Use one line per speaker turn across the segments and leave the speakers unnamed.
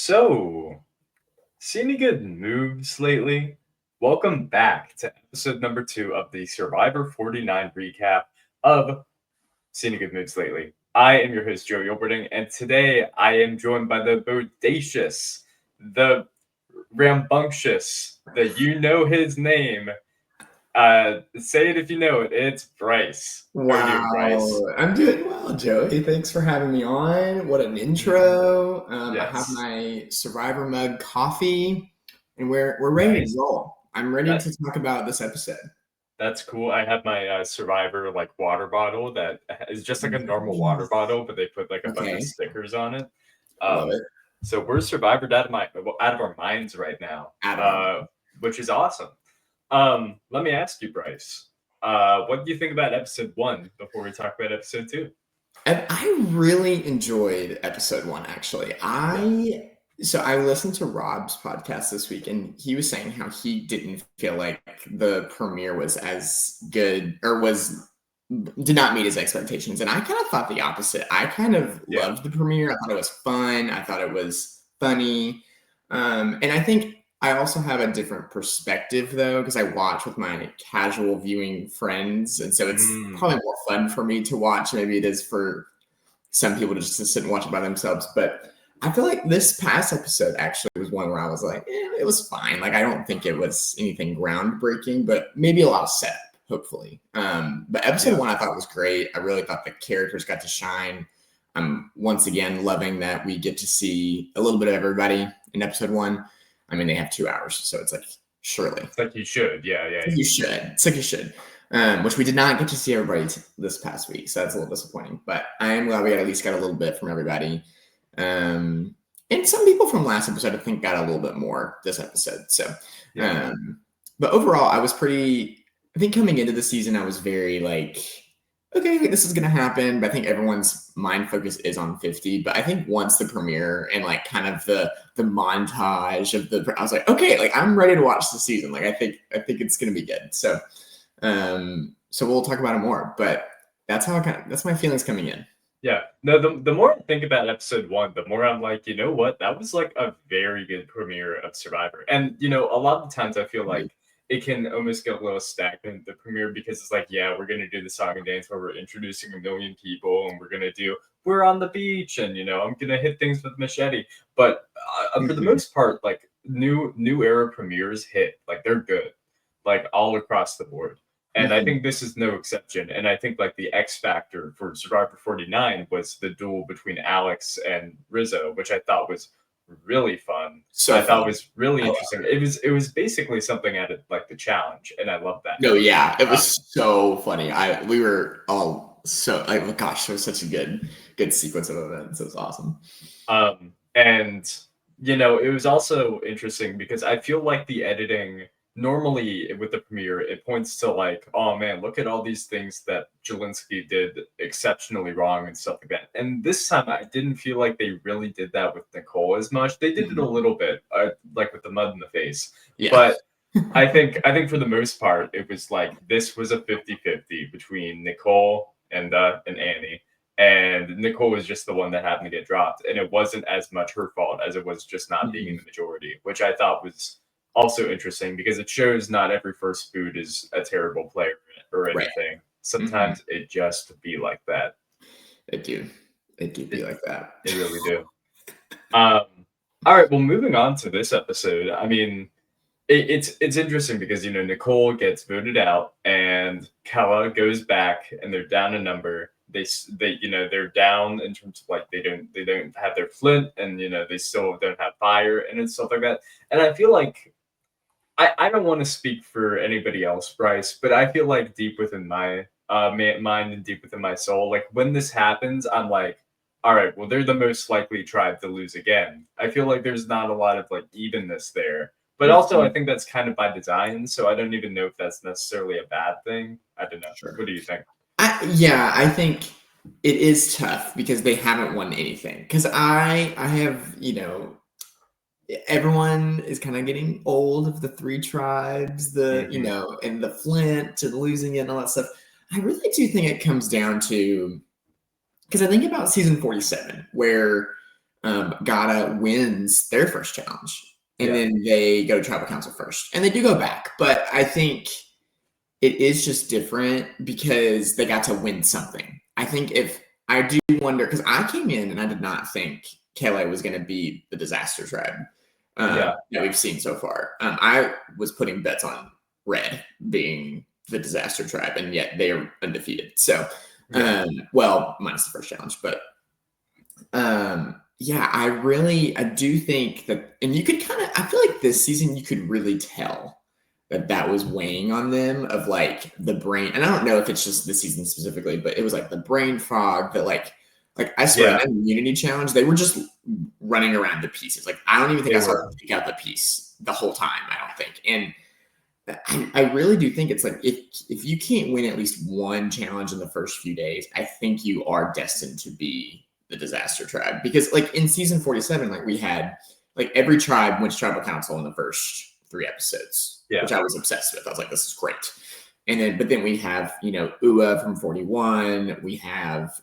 So, see any good moves lately? Welcome back to episode number 2 of the Survivor 49 recap of See Any Good Moves Lately. I am your host, Joe Yilberting, and today I am joined by the bodacious, the rambunctious, his name. Say it if you know it. It's Bryce. How are you doing, Bryce?
Wow, I'm doing well, Joey. Thanks for having me on. What an
Mhm.
intro. I have
Yes.
my Survivor mug coffee, and we're ready to
Nice.
roll. I'm ready
That
to talk about this episode.
That's cool. I have my Survivor like water bottle that is just like a normal water
Nice.
bottle, but they put like a bunch of
Okay,
stickers on it.
love
Um,
it.
so we're Survivored out of our minds right now,
Out of our
which is awesome. Let me ask you, Bryce. What do you think about episode 1 before we talk about episode 2?
And I really enjoyed episode 1, actually.
Yeah.
I listened to Rob's podcast this week, and he was saying how he didn't feel like the premiere was as good or did not meet his expectations. And I kind of thought the opposite. I kind of
Yeah.
loved the premiere. I thought it was fun. I thought it was funny. And I think I also have a different perspective though, because I watch with my casual viewing friends. And so it's
Mm,
probably more fun for me to watch. Maybe it is for some people to just sit and watch it by themselves. But I feel like this past episode actually was one where I was like, it was fine. Like I don't think it was anything groundbreaking, but maybe a lot of setup, hopefully. But episode
yeah.
1 I thought was great. I really thought the characters got to shine. I'm once again loving that we get to see a little bit of everybody in episode 1. I mean, they have 2 hours, so it's like surely
It's like you should. Yeah, yeah.
you should. It's like you should. Which we did not get to see everybody this past week, so that's a little disappointing. But I am glad we at least got a little bit from everybody. And some people from last episode, I think, got a little bit more this episode. So,
Yeah.
but overall, I was pretty. I think coming into the season, I was very like, okay, this is gonna happen. But I think everyone's mind focus is on 50. But I think once the premiere and like kind of the montage of I was like, okay, like I'm ready to watch the season. Like I think it's gonna be good. So we'll talk about it more. But that's my feelings coming in.
Yeah. No, the more I think about episode 1, the more I'm like, you know what? That was like a very good premiere of Survivor. And a lot of the times I feel like it can almost get a little stagnant the premiere because it's like, yeah, we're gonna do the song and dance where we're introducing a million people and we're on the beach and I'm gonna hit things with machete. But for the
Mhm.
most part, like new era premieres hit, like they're good, like all across the board. And I
Mhm.
think this is no exception. And I think like the X factor for Survivor 49 was the duel between Alex and Rizzo, which I thought was really fun.
So
I thought
fun.
was really
I love
interesting. It was basically something out of like the challenge, and I love that.
No, yeah, it
Uh,
was so funny. We were all so like, oh gosh, it was such a good sequence of events. It was awesome.
and it was also interesting because I feel like the editing normally with the premiere it points to like, oh man, look at all these things that Jelinski did exceptionally wrong and stuff like that. And this time I didn't feel like they really did that with Nicole as much. They did it a
Mhm.
little bit, like with the mud in the face,
Yeah.
but I think for the most part it was like this was a 50-50 between Nicole and Annie, and Nicole was just the one that happened to get dropped, and it wasn't as much her fault as it was just not being in
Mhm.
the majority, which I thought was also interesting because it shows not every first food is a terrible player or
Right.
anything.
Mhm.
Sometimes it just be like that.
It do. It do be
It,
like that.
it really do. Um, all right, well, moving on to this episode. I mean, it's interesting because Nicole gets voted out and Kella goes back and they're down a number. They're down in terms of like they don't have their flint, and they still don't have fire and stuff like that. And I feel like I don't want to speak for anybody else, Bryce, but I feel like deep within my mind and deep within my soul, like when this happens, I'm like, all right, well, they're the most likely tribe to lose again. I feel like there's not a lot of like evenness there, but also I
Mhm.
think that's kind of by design. So I don't even know if that's necessarily a bad thing. I don't know.
Sure.
What do you think?
Yeah, I think it is tough because they haven't won anything. Because I have, everyone is kind of getting old of the three tribes,
Hmm.
and the Flint and losing it and all that stuff. I really do think it comes down to because I think about season 47, where Gata wins their first challenge. And
Yeah.
then they go to tribal council first. And they do go back. But I think it is just different because they got to win something. I think if I do wonder, because I came in and I did not think Kele was going to be the disaster tribe that we've seen so far. I was putting bets on Red being the disaster tribe, and yet they are undefeated. So, well, minus the first challenge, but yeah, I do think that, and you could I feel like this season you could really tell that was weighing on them of like the brain. And I don't know if it's just this season specifically, but it was like the brain fog that like I swear that immunity challenge, they were just running around the pieces. Like, I don't even think I saw them pick out the piece the whole time, I don't think. And I really do think it's like, if you can't win at least one challenge in the first few days, I think you are destined to be the disaster tribe. Because like in season 47, like we had like every tribe went to tribal council in the first 3 episodes, which I was obsessed with. I was like, this is great. And then, but then we have, Ua from 41. We have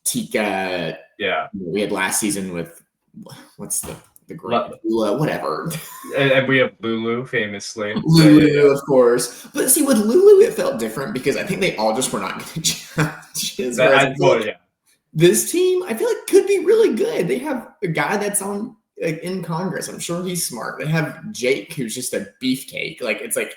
Tika.
Yeah.
We had last season with, what's the great Ula, whatever.
And we have Lulu, famously.
Lulu, of course. But see, with Lulu, it felt different because I think they all just were not good challenges. This team, I feel like, could be really good. They have a guy that's on in Congress. I'm sure he's smart. They have Jake, who's just a beefcake. Like, it's like,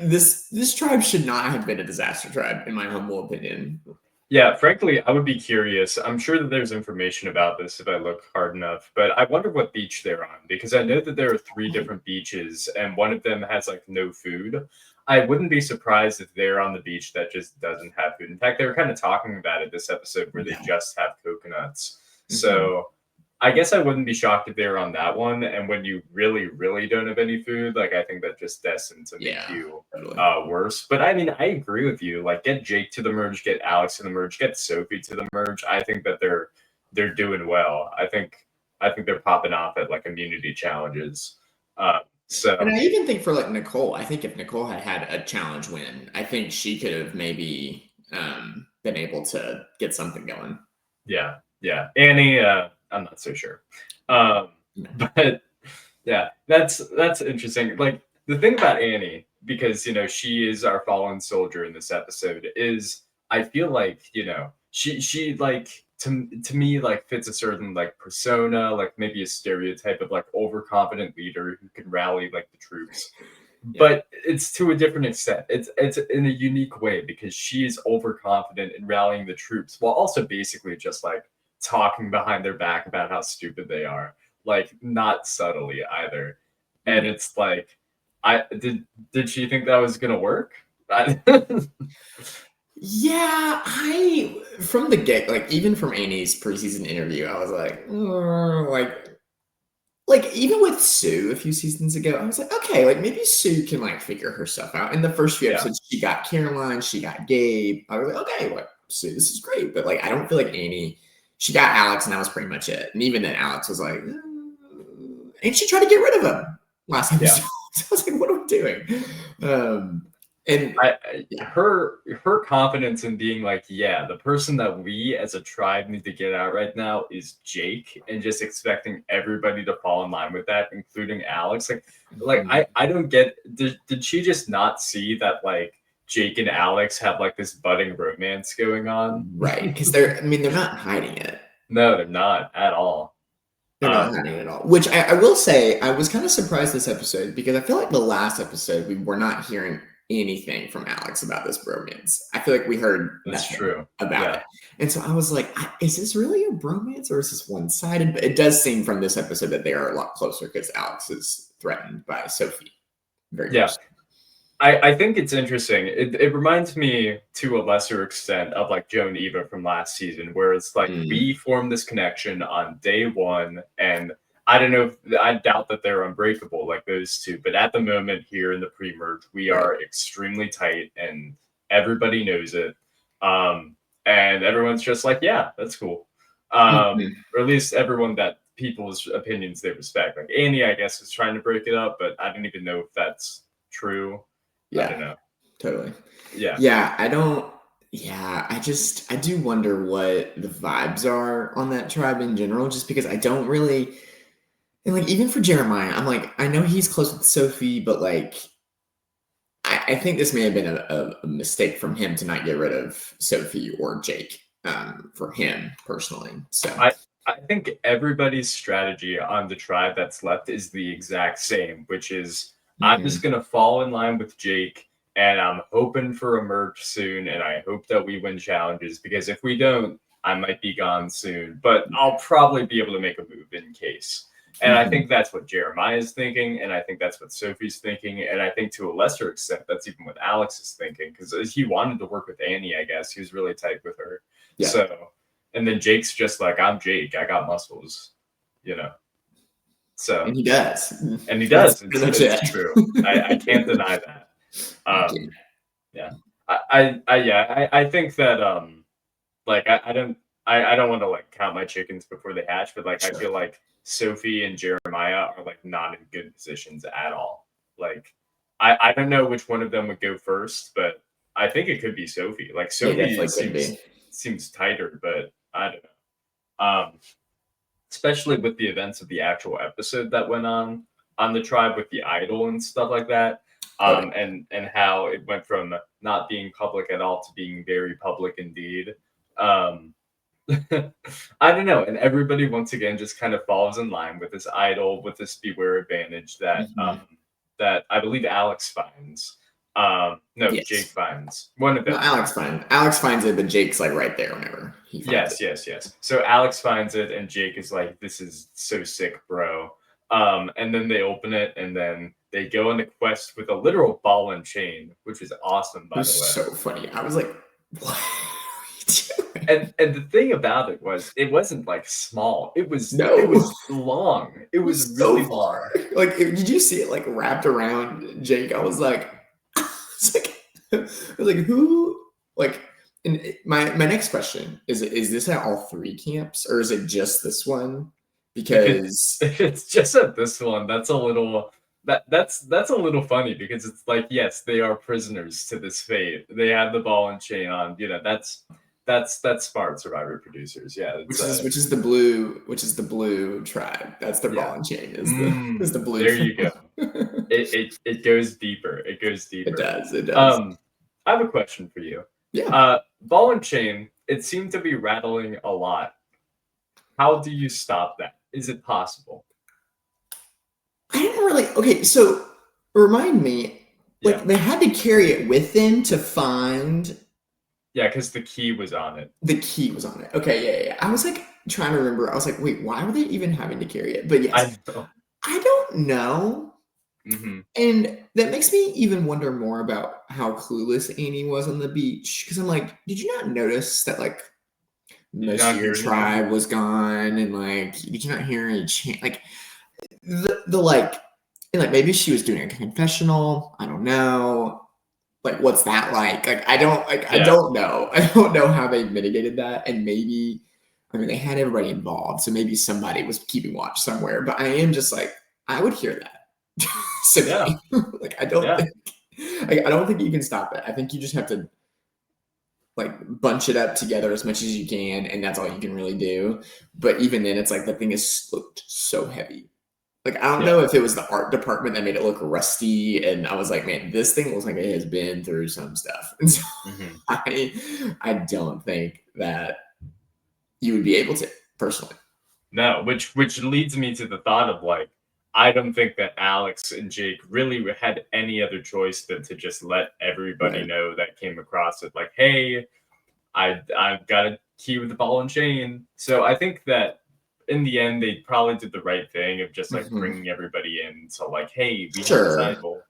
this tribe should not have been a disaster tribe, in my humble opinion.
Yeah, frankly, I would be curious. I'm sure that there's information about this if I look hard enough, but I wonder what beach they're on, because I know that there are 3 different beaches and one of them has like no food. I wouldn't be surprised if they're on the beach that just doesn't have food. In fact, they were kind of talking about it this episode where they just have coconuts. So I guess I wouldn't be shocked if they were on that one. And when you really, really don't have any food, like, I think that just destined to make you worse. But I mean, I agree with you. Like, get Jake to the merge, get Alex to the merge, get Sophie to the merge. I think that they're doing well. I think they're popping off at like immunity challenges.
And I even think for like Nicole, I think if Nicole had a challenge win, I think she could have maybe been able to get something going.
Yeah. Annie, I'm not so sure. But yeah, that's interesting. Like, the thing about Annie, because she is our fallen soldier in this episode, is I feel like she like to me like fits a certain like persona, like maybe a stereotype of like overconfident leader who can rally like the troops. But it's to a different extent. It's in a unique way because she is overconfident in rallying the troops while also basically just like talking behind their back about how stupid they are, like not subtly either. And it's like, did she think that was gonna work?
Yeah, from the get, like even from Annie's preseason interview, I was like even with Sue a few seasons ago, I was like, okay, like maybe Sue can like figure her stuff out. In the first few episodes, she got Caroline, she got Gabe. I was like, okay, like Sue, this is great. But like, I don't feel like Annie. She got Alex, and that was pretty much it. And even then, Alex was like, and she tried to get rid of him last episode. So I was like, what are we doing? And
her confidence in being like, the person that we as a tribe need to get out right now is Jake, and just expecting everybody to fall in line with that, including Alex. I don't get. Did she just not see that like Jake and Alex have like this budding romance going on?
Right, because they're not hiding it.
No, they're not at all.
They're not hiding it at all. Which I will say, I was kind of surprised this episode because I feel like the last episode we were not hearing anything from Alex about this bromance. I feel like we heard nothing about it. And so I was like, is this really a bromance or is this one-sided? But it does seem from this episode that they are a lot closer because Alex is threatened by Sophie. Very much.
I think it's interesting. It reminds me to a lesser extent of like Joe and Eva from last season, where it's like we formed this connection on day 1, and I don't know. I doubt that they're unbreakable like those two, but at the moment here in the pre-merge, we are extremely tight, and everybody knows it. And everyone's just like, yeah, that's cool. Or at least everyone that people's opinions they respect. Like Annie, I guess, is trying to break it up, but I don't even know if that's true.
Yeah,
I don't know.
Totally.
Yeah.
Yeah, I don't. Yeah, I do wonder what the vibes are on that tribe in general, just because I don't really, and like even for Jeremiah, I'm like, I know he's close with Sophie, but like I think this may have been a mistake from him to not get rid of Sophie or Jake, for him personally. So
I think everybody's strategy on the tribe that's left is the exact same, which is I'm
mhm.
just gonna fall in line with Jake, and I'm hoping for a merge soon, and I hope that we win challenges because if we don't, I might be gone soon, but I'll probably be able to make a move in case. And I
Mhm.
think that's what Jeremiah's thinking, and I think that's what Sophie's thinking, and I think to a lesser extent that's even what Alex is thinking because he wanted to work with Annie, I guess. He was really tight with her.
Yeah,
So and then Jake's just like, I'm Jake. I got muscles, you know. So
and he does.
and he
That's
does.
pretty much
It's
it.
true. I can't deny that.
I can't.
Yeah. I think that like I don't want to like count my chickens before they hatch, but like I
Sure.
feel like Sophie and Jeremiah are like not in good positions at all. Like I don't know which one of them would go first, but I think it could be Sophie. Like
Yeah,
Sophie
definitely could be.
seems tighter, but I don't know. Especially with the events of the actual episode that went on the tribe with the idol and stuff like that.
Oh yeah.
And how it went from not being public at all to being very public indeed. Um, I don't know, and everybody once again just kind of falls in line with this idol, with this beware advantage
Mhm.
that I believe Alex finds. No, Jake
Yes.
finds. One of
No,
them
Alex
finds.
finds. Alex finds it, but Jake's like right there whenever he finds it.
Yes. So Alex finds it, and Jake is like, "This is so sick, bro." And then they open it, and then they go on a quest with a literal ball and chain, which is awesome,
It
by the
was
way.
so funny. I was like, "What are you doing?"
And the thing about it was, it wasn't like small. It
No,
was long. It
it
was
was so
really
far.
long.
Like, did you see it like wrapped around Jake? I was like, it's like, I was like, who? Like, and my next question is this at all three camps or is it just this one?
If it
Because
if it's just at this one, that's a little that's a little funny because it's like yes, they are prisoners to this fate. They have the ball and chain on. You know, that's smart Survivor producers. Yeah, it's
which is the blue tribe. That's their ball
yeah.
and chain is the blue
There you go.
tribe.
It goes deeper. It goes
It
deeper.
does. It does.
I have a question for you.
Yeah.
Ball and chain. It seemed to be rattling a lot. How do you stop that? Is it possible?
I didn't really. Okay, so remind me.
Yeah.
Like they had to carry it with them to find
Yeah, because the key was on it.
the key was on it. Okay, yeah. I was like trying to remember. I was like, wait, why were they even having to carry it? But yes,
I know.
I don't know.
Hmm.
And that makes me even wonder more about how clueless Annie was on the beach. Because I'm like, did you not notice that like
Did you
most of
not
your
hear anything?
tribe was gone? And like, did you not hear any chant? Like the like, and like maybe she was doing a confessional. I don't know. Like, what's that like? I
Yeah.
don't know. I don't know how they mitigated that. And maybe, I mean, they had everybody involved, so maybe somebody was keeping watch somewhere. But I am just like, I would hear that
Yeah.
simply. Like,
Yeah.
I don't think you can stop it. I think you just have to like bunch it up together as much as you can, and that's all you can really do. But even then, it's like the thing is looked so heavy. Like, I don't know
Yeah.
if it was the art department that made it look rusty, and I was like, man, this thing looks like it has been through some stuff. And so
Hmm.
I don't think that you would be able to personally.
No, which leads me to the thought of like, I don't think that Alex and Jake really had any other choice than to just let everybody
Right.
know that came across it. Like, hey, I've got a key with the ball and chain. So I think that in the end they probably did the right thing of just like
Mhm.
bringing everybody in. So like, hey, we have this
Sure.
idol.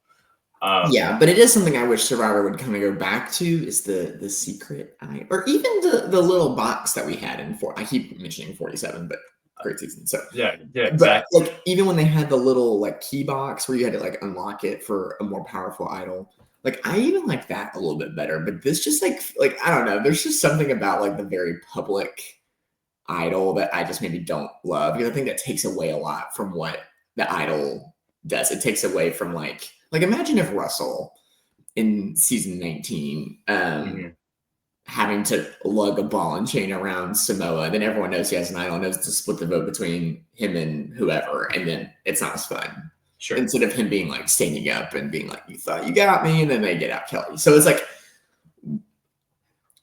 Yeah, but it is something I wish Survivor would kind of go back to is the secret eye, or even the little box that we had in four. I keep mentioning 47, but great season. So,
Yeah,
but
exactly.
like even when they had the little like key box where you had to like unlock it for a more powerful idol, like I even like that a little bit better. But this just like I don't know. There's just something about like the very public idol that I just maybe don't love because I think that takes away a lot from what the idol does. It takes away from like imagine if Russell in season 19
Hmm.
having to lug a ball and chain around Samoa. Then everyone knows he has an idol and knows to split the vote between him and whoever. And then it's not as fun.
Sure.
Instead of him being like standing up and being like, you thought you got me, and then they get out Kelly. So it's like,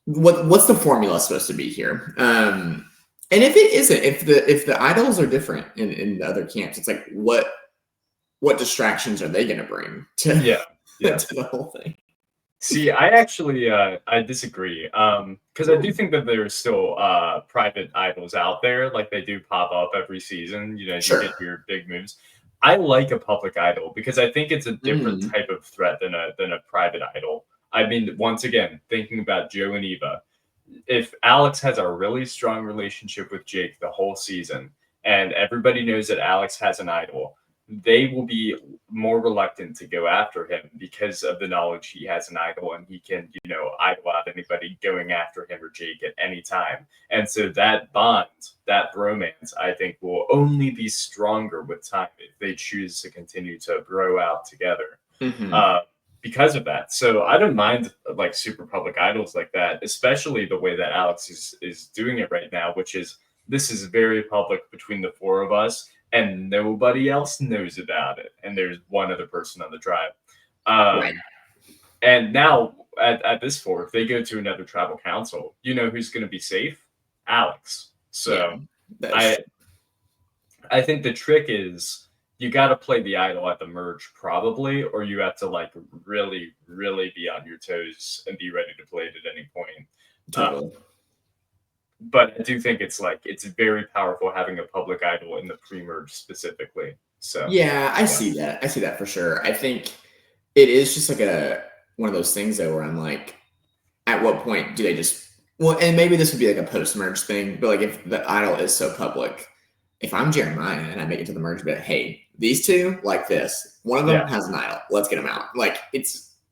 what's the formula supposed to be here? And if it isn't, if the idols are different in the other camps, it's like what distractions are they going to bring to to the whole thing?
See, I actually I disagree because I do think that there's still private idols out there, like they do pop up every season. You know, you get your big moves. I like a public idol because I think it's a different type of threat than a private idol. I mean, once again, thinking about Joe and Eva, if Alex has a really strong relationship with Jake the whole season, and everybody knows that Alex has an idol, they will be more reluctant to go after him because of the knowledge he has an idol and he can, you know, idol out anybody going after him or Jake at any time. And so that bond, that romance, I think will only be stronger with time if they choose to continue to grow out together. Because of that. So I don't mind like super public idols like that, especially the way that Alex is doing it right now, which is this is very public between the four of us and nobody else knows about it. And there's one other person on the tribe. And now at this four, if they go to another tribal council, you know who's going to be safe? Alex. So I think the trick is you got to play the idol at the merge probably, or you have to like really, really be on your toes and be ready to play it at any point.
Totally.
But I do think it's very powerful having a public idol in the pre-merge specifically. So
yeah, I see that. I see that for sure. I think it is just like one of those things though, where I'm like, at what point do they just and maybe this would be like a post-merge thing, but like if the idol is so public, if I'm Jeremiah and I make it to the merge, but hey, these two like this, one of them has an idol, let's get them out. Like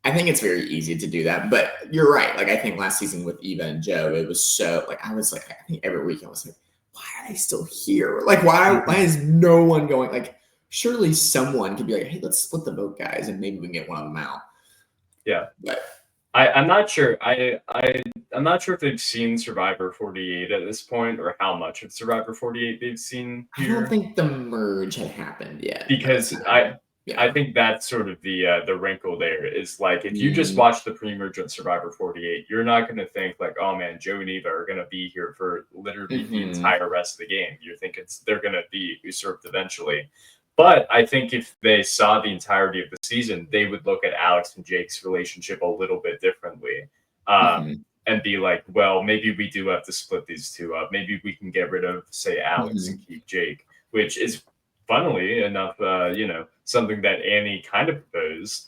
I think it's very easy to do that, but you're right. Like I think last season with Eva and Joe, it was so like, I was like, I think every week I was like, why are they still here? Like, why is no one going? Like, surely someone could be like, hey, let's split the vote, guys, and maybe we can get one of them out.
Yeah.
But
I'm not sure. I'm not sure if they've seen Survivor 48 at this point or how much of Survivor 48 they've seen here.
I don't think the merge had happened yet.
Because I think that's sort of the wrinkle there is like if you just watch the pre-merge on Survivor 48, you're not going to think like, oh man, Joe and Eva are going to be here for literally the entire rest of the game. You think they're going to be usurped eventually. But I think if they saw the entirety of the season, they would look at Alex and Jake's relationship a little bit differently and be like, well, maybe we do have to split these two up. Maybe we can get rid of, say, Alex and keep Jake, which is funnily enough, something that Annie kind of proposed,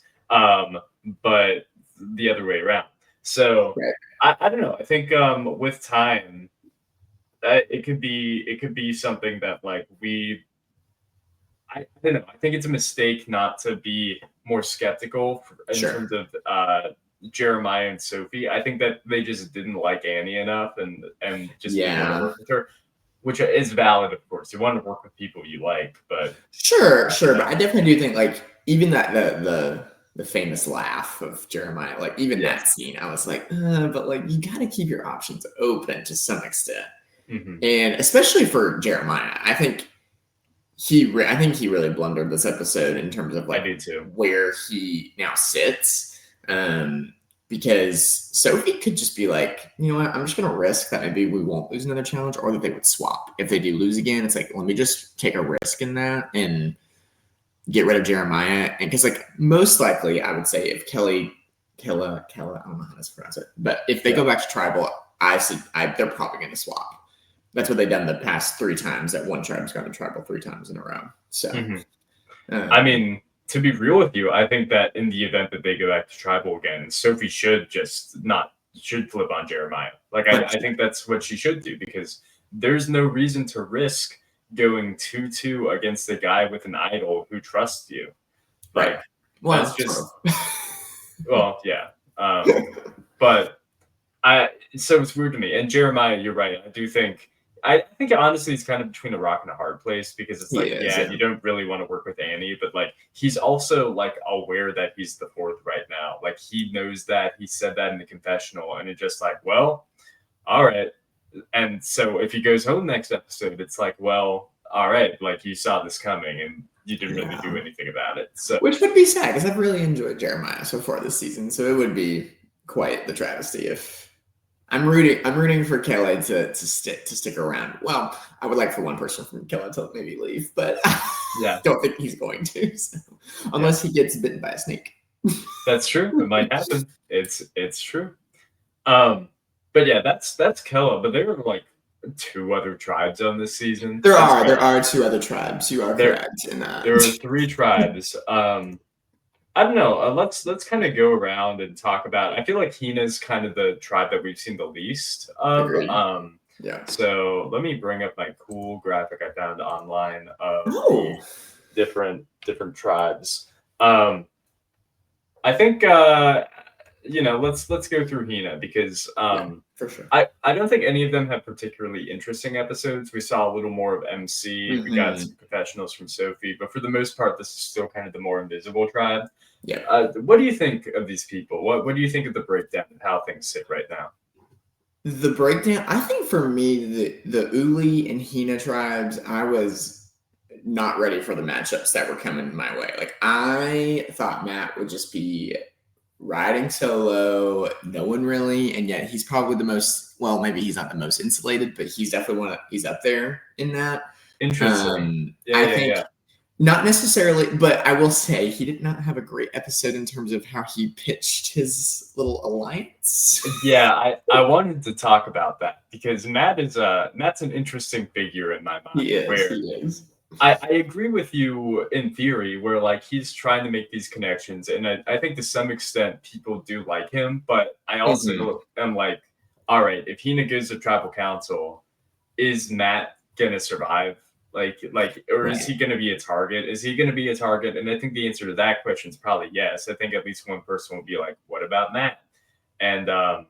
but the other way around. So I don't know. I think with time, it could be something that like I don't know. I think it's a mistake not to be more skeptical in terms of Jeremiah and Sophie. I think that they just didn't like Annie enough and just didn't want to work with her, which is valid, of course. You want to work with people you like, but
sure. But I definitely do think like even that the famous laugh of Jeremiah, like even that scene, I was like, but like you got to keep your options open to some extent, and especially for Jeremiah, I think he really blundered this episode in terms of like where he now sits. Because Sophie could just be like, you know what, I'm just going to risk that maybe we won't lose another challenge or that they would swap. If they do lose again, it's like, let me just take a risk in that and get rid of Jeremiah. And because like most likely I would say if Kella, I don't know how to pronounce it, but if they go back to tribal, they're probably going to swap. That's what they've done the past 3 times that one tribe's gone to tribal 3 times in a row. So,
I mean, to be real with you, I think that in the event that they go back to tribal again, Sophie should flip on Jeremiah. Like, I think that's what she should do because there's no reason to risk going 2-2 against a guy with an idol who trusts you. Like,
well,
that's just, well, yeah. But so it's weird to me. And Jeremiah, you're right. I think honestly it's kind of between a rock and a hard place because it's like, you don't really want to work with Annie, but like he's also like aware that he's the 4th right now. Like he knows that, he said that in the confessional, and it's just like, well, all right. And so if he goes home next episode, it's like, well, all right, like you saw this coming and you didn't really do anything about it. So
which would be sad because I've really enjoyed Jeremiah so far this season. So it would be quite the travesty if I'm rooting for Kelly to stick around. Well, I would like for one person from Kelly to maybe leave, but
yeah,
don't think he's going to. So, unless he gets bitten by a snake.
That's true. It might happen. It's true. But yeah, that's Kella. But there are like 2 other tribes on this season.
There are 2 other tribes. You are correct in that.
There are 3 tribes. I don't know. Let's kind of go around and talk about. I feel like Hina's kind of the tribe that we've seen the least of.
Agreed.
Yeah. So let me bring up my cool graphic I found online of the different tribes. I think let's go through Hina because
for sure.
I don't think any of them have particularly interesting episodes. We saw a little more of MC.
Mm-hmm.
We got some confessionals from Sophie, but for the most part, this is still kind of the more invisible tribe.
Yeah.
What do you think of these people? What do you think of the breakdown of how things sit right now?
The breakdown, I think for me, the Uli and Hina tribes, I was not ready for the matchups that were coming my way. Like I thought Matt would just be riding solo, no one really, and yet he's probably the most, well, maybe he's not the most insulated, but he's definitely he's up there in that.
Interesting.
I think not necessarily, but I will say he did not have a great episode in terms of how he pitched his little alliance.
Yeah, I wanted to talk about that because Matt's an interesting figure in my mind.
He is.
I agree with you in theory where like he's trying to make these connections and I think to some extent people do like him, but I also am like, all right, if Hina goes to tribal council, is Matt gonna survive? Or is he gonna be a target? Is he gonna be a target? And I think the answer to that question is probably yes. I think at least one person will be like, what about Matt? And I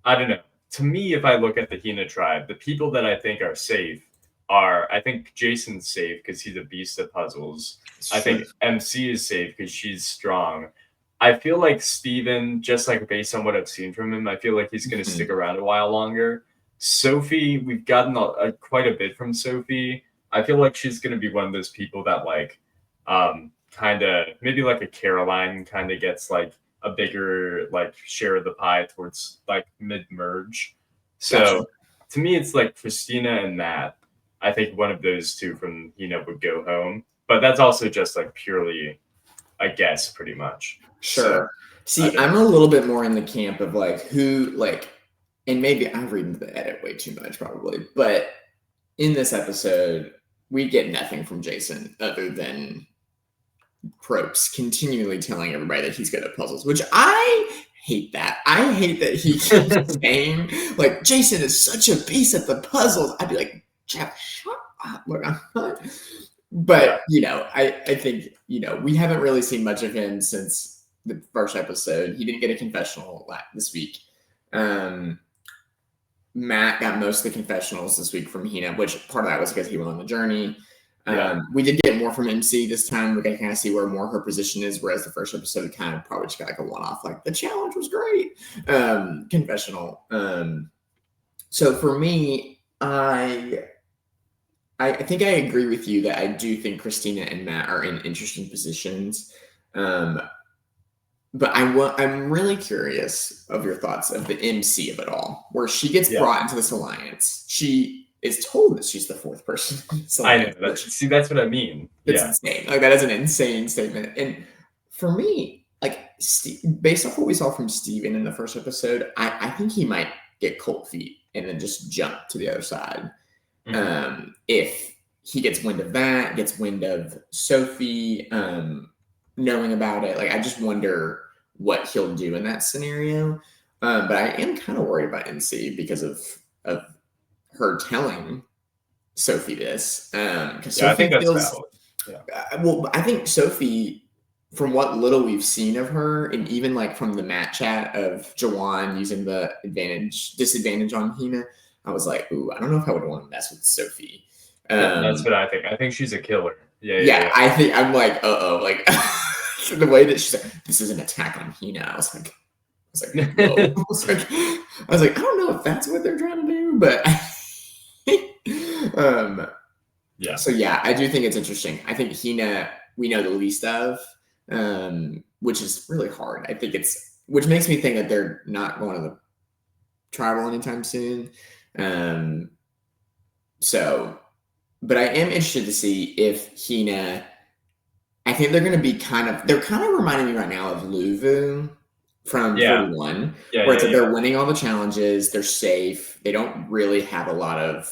don't know. To me, if I look at the Hina tribe, the people that I think are safe I think Jason's safe because he's a beast at puzzles. I think MC is safe because she's strong. I feel like Steven, just like based on what I've seen from him, I feel like he's going to stick around a while longer. Sophie, we've gotten quite a bit from Sophie. I feel like she's going to be one of those people that like kind of maybe like a Caroline kind of gets like a bigger like share of the pie towards like mid-merge. So to me, it's like Christina and Matt. I think one of those 2 from would go home, but that's also just like purely a guess, pretty much.
Sure. So, I'm a little bit more in the camp of like who like, and maybe I'm reading the edit way too much probably, but in this episode we get nothing from Jason other than Probst continually telling everybody that he's good at puzzles, which I hate that. I hate that he keeps saying like Jason is such a beast at the puzzles. I'd be like, Jeff, shut up. Look, I'm not. But, I think, we haven't really seen much of him since the first episode. He didn't get a confessional this week. Matt got most of the confessionals this week from Hina, which part of that was because he went on the journey. We did get more from MC this time. We got to kind of see where more her position is, whereas the first episode kind of probably just got like a one-off, like the challenge was great. Confessional. So for me, I think I agree with you that I do think Christina and Matt are in interesting positions. But I'm really curious of your thoughts of the MC of it all, where she gets brought into this alliance. She is told that she's the 4th person.
I know. That's what I mean.
It's insane. Like that is an insane statement. And for me, like based off what we saw from Steven in the first episode, I think he might get cold feet and then just jump to the other side. If he gets wind of that, gets wind of Sophie knowing about it, like I just wonder what he'll do in that scenario. But I am kind of worried about MC because of her telling Sophie this. Because
I think that's valid.
Well, I think Sophie, from what little we've seen of her, and even like from the Matt chat of Jawan using the disadvantage on Hina, I was like, ooh, I don't know if I would want to mess with Sophie.
That's what I think. I think she's a killer.
Yeah. I think I'm like, like the way that she's like, this is an attack on Hina. I was like, whoa. I was like, I don't know if that's what they're trying to do, but
Yeah.
so yeah, I do think it's interesting. I think Hina we know the least of, which is really hard. I think which makes me think that they're not going to the tribal anytime soon. So, but I am interested to see if Hina. I think they're going to be they're kind of reminding me right now of Luvu from
Yeah.
41,
Yeah.
where it's
Yeah.
like they're winning all the challenges, they're safe, they don't really have a lot of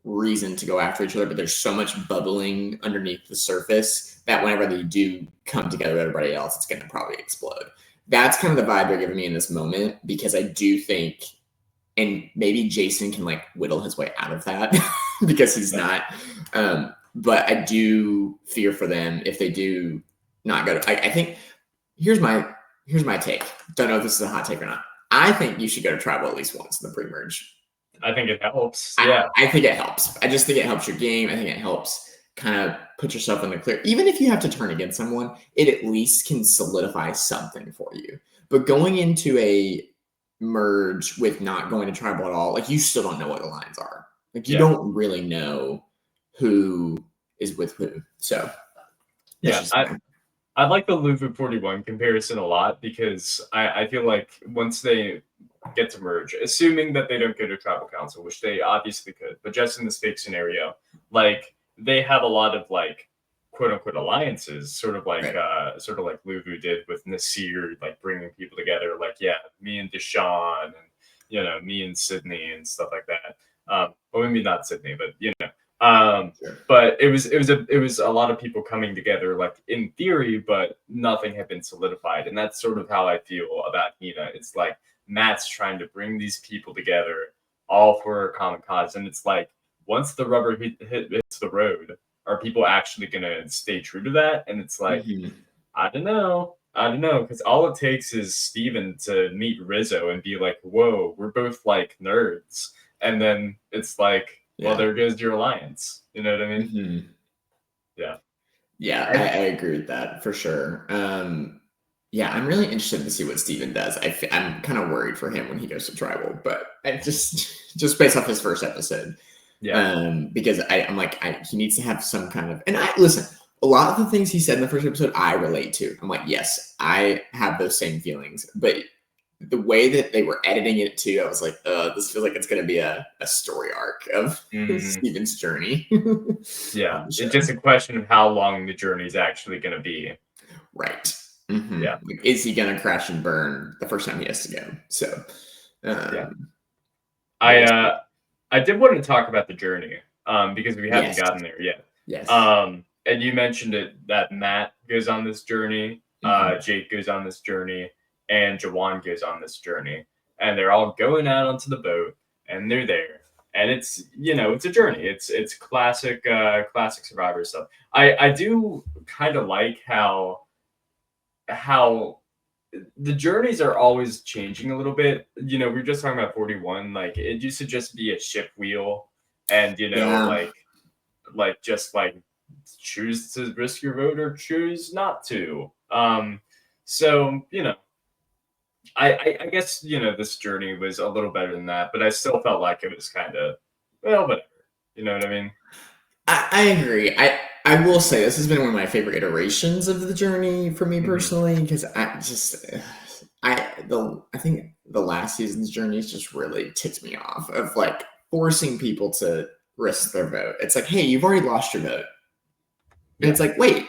reason to go after each other, but there's so much bubbling underneath the surface that whenever they do come together with everybody else, it's going to probably explode. That's kind of the vibe they're giving me in this moment, because I do think, and maybe Jason can like whittle his way out of that because he's not. But I do fear for them if they do not go to. I think here's my take. Don't know if this is a hot take or not. I think you should go to tribal at least once in the pre-merge.
I think it helps. Yeah.
I think it helps. I just think it helps your game. I think it helps kind of put yourself in the clear. Even if you have to turn against someone, it at least can solidify something for you. But going into a merge with not going to tribal at all, like you still don't know what the lines are. Like you don't really know who is with who. So
yeah, I like the Luvu 41 comparison a lot, because I feel like once they get to merge, assuming that they don't go to tribal council, which they obviously could, but just in this fake scenario, like they have a lot of like quote unquote alliances, sort of like Luvu did with Nasir, like bringing people together, like me and Deshaun, and me and Sydney and stuff like that. Well, maybe not Sydney, but
sure.
But it was a lot of people coming together, like in theory, but nothing had been solidified, and that's sort of how I feel about Hina. It's like Matt's trying to bring these people together, all for a common cause, and it's like once the rubber hits the road, are people actually gonna stay true to that? And it's like I don't know, because all it takes is Steven to meet Rizzo and be like, "Whoa, we're both like nerds," and then it's like, well, there goes your alliance. You know what I mean? Yeah.
Yeah, I agree with that for sure. Yeah, I'm really interested to see what Steven does. I'm kind of worried for him when he goes to tribal, but I just based off his first episode.
Yeah.
Because I'm like, he needs to have some kind of, and listen, a lot of the things he said in the first episode, I relate to. I'm like, yes, I have those same feelings, but the way that they were editing it too, I was like, this feels like it's going to be a story arc of Steven's journey.
Yeah, it's just a question of how long the journey is actually going to be.
Right. Mm-hmm.
Yeah.
Like, is he going to crash and burn the first time he has to go? So,
I did want to talk about the journey, because we haven't gotten there yet.
Yes.
And you mentioned it, that Matt goes on this journey, Jake goes on this journey, and Jawan goes on this journey, and they're all going out onto the boat, and they're there, and it's it's a journey. It's classic Survivor stuff. I do kind of like how the journeys are always changing a little bit. We were just talking about 41. Like it used to just be a ship wheel, and like just like choose to risk your vote or choose not to. So I guess this journey was a little better than that, but I still felt like it was kind of whatever. You know what I mean?
I agree. I will say this has been one of my favorite iterations of the journey for me personally, because I think the last season's journeys just really ticked me off, of like forcing people to risk their vote. It's like, hey, you've already lost your vote. And it's like, wait,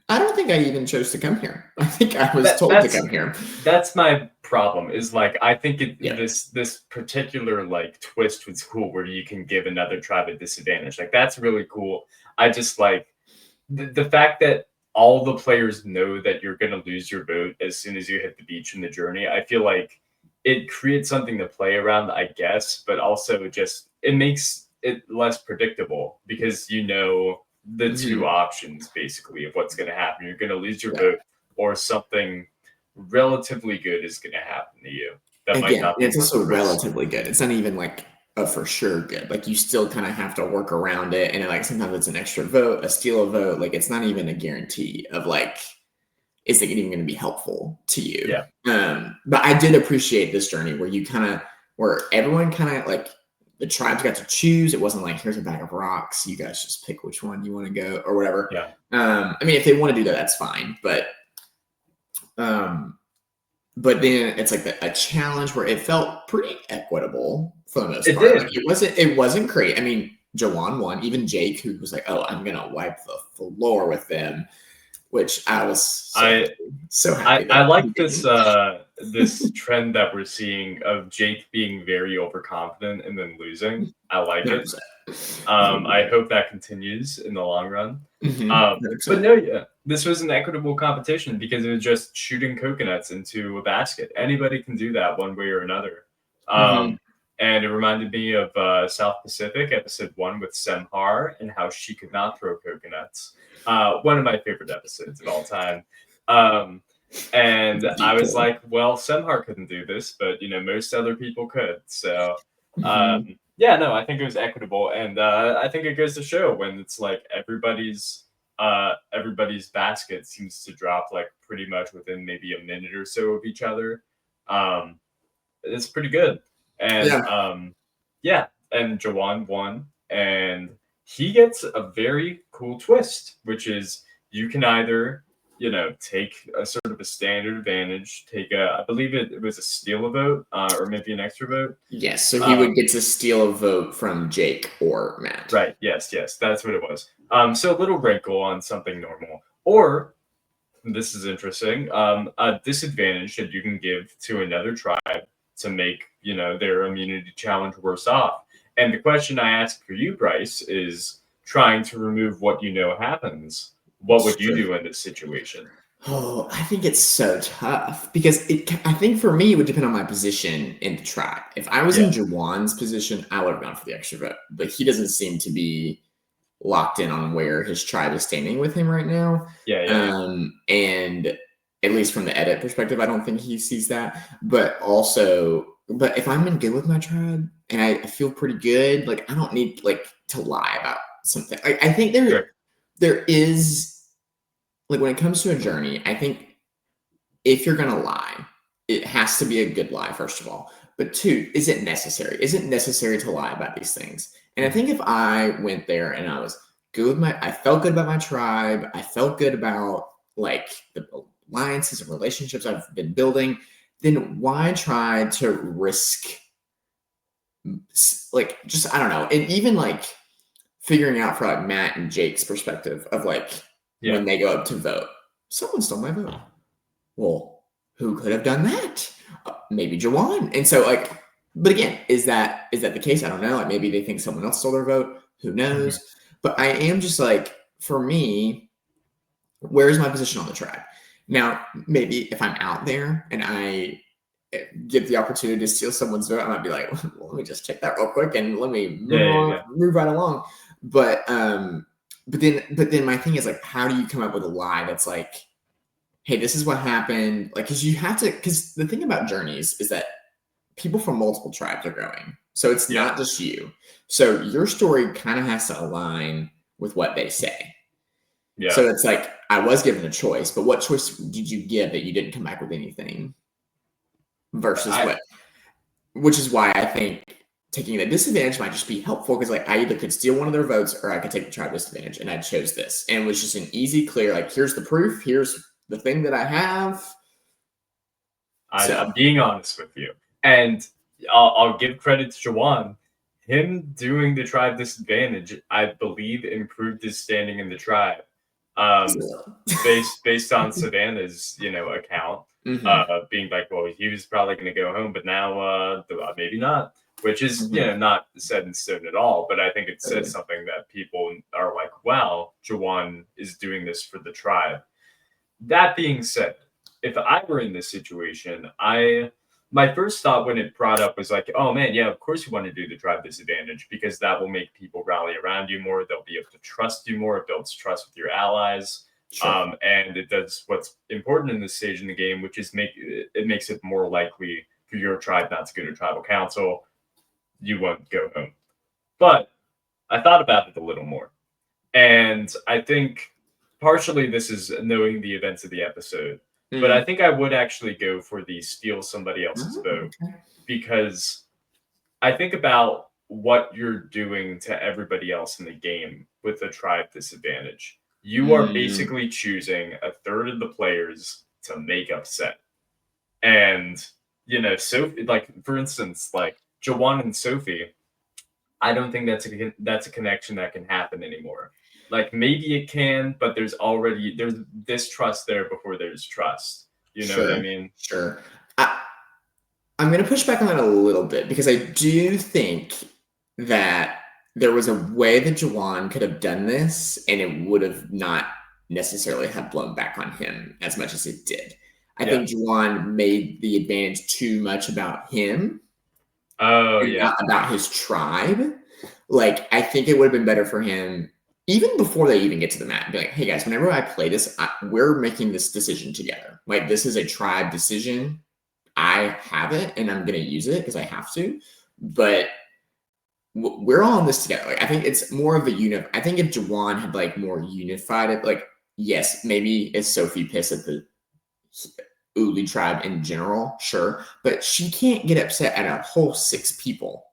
I don't think I even chose to come here. I think I was told to come here.
That's my problem, is like, I think this particular like twist was cool, where you can give another tribe a disadvantage. Like that's really cool. I just like the fact that all the players know that you're going to lose your vote as soon as you hit the beach in the journey. I feel like it creates something to play around, I guess, but also just it makes it less predictable, because the two options basically of what's going to happen. You're going to lose your vote, or something relatively good is going to happen to you. That might not be.
It's also relatively good. It's not even like a for sure good. Like you still kind of have to work around it, and like sometimes it's an extra vote, a steal a vote. Like it's not even a guarantee of like, is it even going to be helpful to you?
Yeah.
But I did appreciate this journey where where everyone kind of like the tribes got to choose. It wasn't like here's a bag of rocks, you guys just pick which one you want to go or whatever.
Yeah.
I mean, if they want to do that, that's fine. But then it's like a challenge where it felt pretty equitable for the most part.
did.
Like it wasn't great. I mean, Jawan won. Even Jake, who was like, "Oh, I'm gonna wipe the floor with them," which I was so happy.
I like this this trend that we're seeing of Jake being very overconfident and then losing. I like it. I hope that continues in the long run. But no, yeah, this was an equitable competition because it was just shooting coconuts into a basket. Anybody can do that one way or another. And it reminded me of South Pacific episode 1 with Semhar and how she could not throw coconuts. One of my favorite episodes of all time. And I was like, well, Semhar couldn't do this, but most other people could. So yeah, no, I think it was equitable, and I think it goes to show when it's like everybody's basket seems to drop like pretty much within maybe a minute or so of each other. It's pretty good, and and Jawan won, and he gets a very cool twist, which is you can either take a sort of a standard advantage, I believe it was a steal a vote, or maybe an extra vote.
Yes, so he would get to steal a vote from Jake or Matt.
Right, yes, that's what it was. So a little wrinkle on something normal. Or, this is interesting, a disadvantage that you can give to another tribe to make, their immunity challenge worse off. And the question I ask for you, Bryce, is trying to remove what happens. What would you do in this situation?
Oh, I think it's so tough because I think for me, it would depend on my position in the tribe. If I was in Jawan's position, I would have gone for the extra vote, but he doesn't seem to be locked in on where his tribe is standing with him right now. And at least from the edit perspective, I don't think he sees that. But if I'm in good with my tribe and I feel pretty good, like I don't need to lie about something. I think there is. Like when it comes to a journey, I think if you're going to lie, it has to be a good lie, first of all. But 2, is it necessary? Is it necessary to lie about these things? And I think if I went there and I was good with I felt good about my tribe. I felt good about like the alliances and relationships I've been building. Then why try to risk I don't know. And even like figuring out for like Matt and Jake's perspective of when they go up to vote, someone stole my vote. Well, who could have done that? Maybe Jawan. And so but again, is that the case? I don't know. Like maybe they think someone else stole their vote. Who knows? But I am just for me, where's my position on the tribe? Now, maybe if I'm out there and I get the opportunity to steal someone's vote, I might be like, well, let me just check that real quick and let me move right along. But then my thing is how do you come up with a lie that's hey, this is what happened? Because you have to. Because the thing about journeys is that people from multiple tribes are going, so it's not just you. So your story kind of has to align with what they say. Yeah. So it's I was given a choice, but what choice did you give that you didn't come back with anything? Versus which is why I think taking the disadvantage might just be helpful because I either could steal one of their votes or I could take the tribe disadvantage, and I chose this, and it was just an easy, clear here's the proof, here's the thing that I have.
I'm being honest with you, and I'll give credit to Jawan. Him doing the tribe disadvantage, I believe, improved his standing in the tribe. Based on Savannah's account, being well, he was probably going to go home, but now maybe not. Which is, not set in stone at all. But I think it says something that people are wow, Jawan is doing this for the tribe. That being said, if I were in this situation, my first thought when it brought up was oh man, yeah, of course you want to do the tribe disadvantage because that will make people rally around you more. They'll be able to trust you more. It builds trust with your allies. Sure. And it does what's important in this stage in the game, which is it makes it more likely for your tribe not to go to tribal council. You won't go home. But I thought about it a little more. And I think partially this is knowing the events of the episode. But I think I would actually go for the steal somebody else's vote because I think about what you're doing to everybody else in the game with the tribe disadvantage. You are
Mm,
basically choosing a third of the players to make upset. And, Sophie, like, for instance, like, Jawan and Sophie, I don't think that's a connection that can happen anymore. Like, maybe it can, but there's distrust there before there's trust. You know what I
sure,
mean?
sure. I'm going to push back on that a little bit because I do think that there was a way that Jawan could have done this and it would have not necessarily have blown back on him as much as it did. I
Yeah.
think Jawan made the advantage too much about him
Oh,
and
yeah.
not about his tribe. Like, I think it would have been better for him, even before they even get to the map, be like, hey guys, whenever I play this, we're making this decision together. Like, this is a tribe decision. I have it and I'm going to use it because I have to. But we're all in this together. Like, I think it's more of a unit. I think if Jawan had like more unified it, like, yes, maybe is Sophie pissed at the Uli tribe in general, sure, but she can't get upset at a whole 6 people.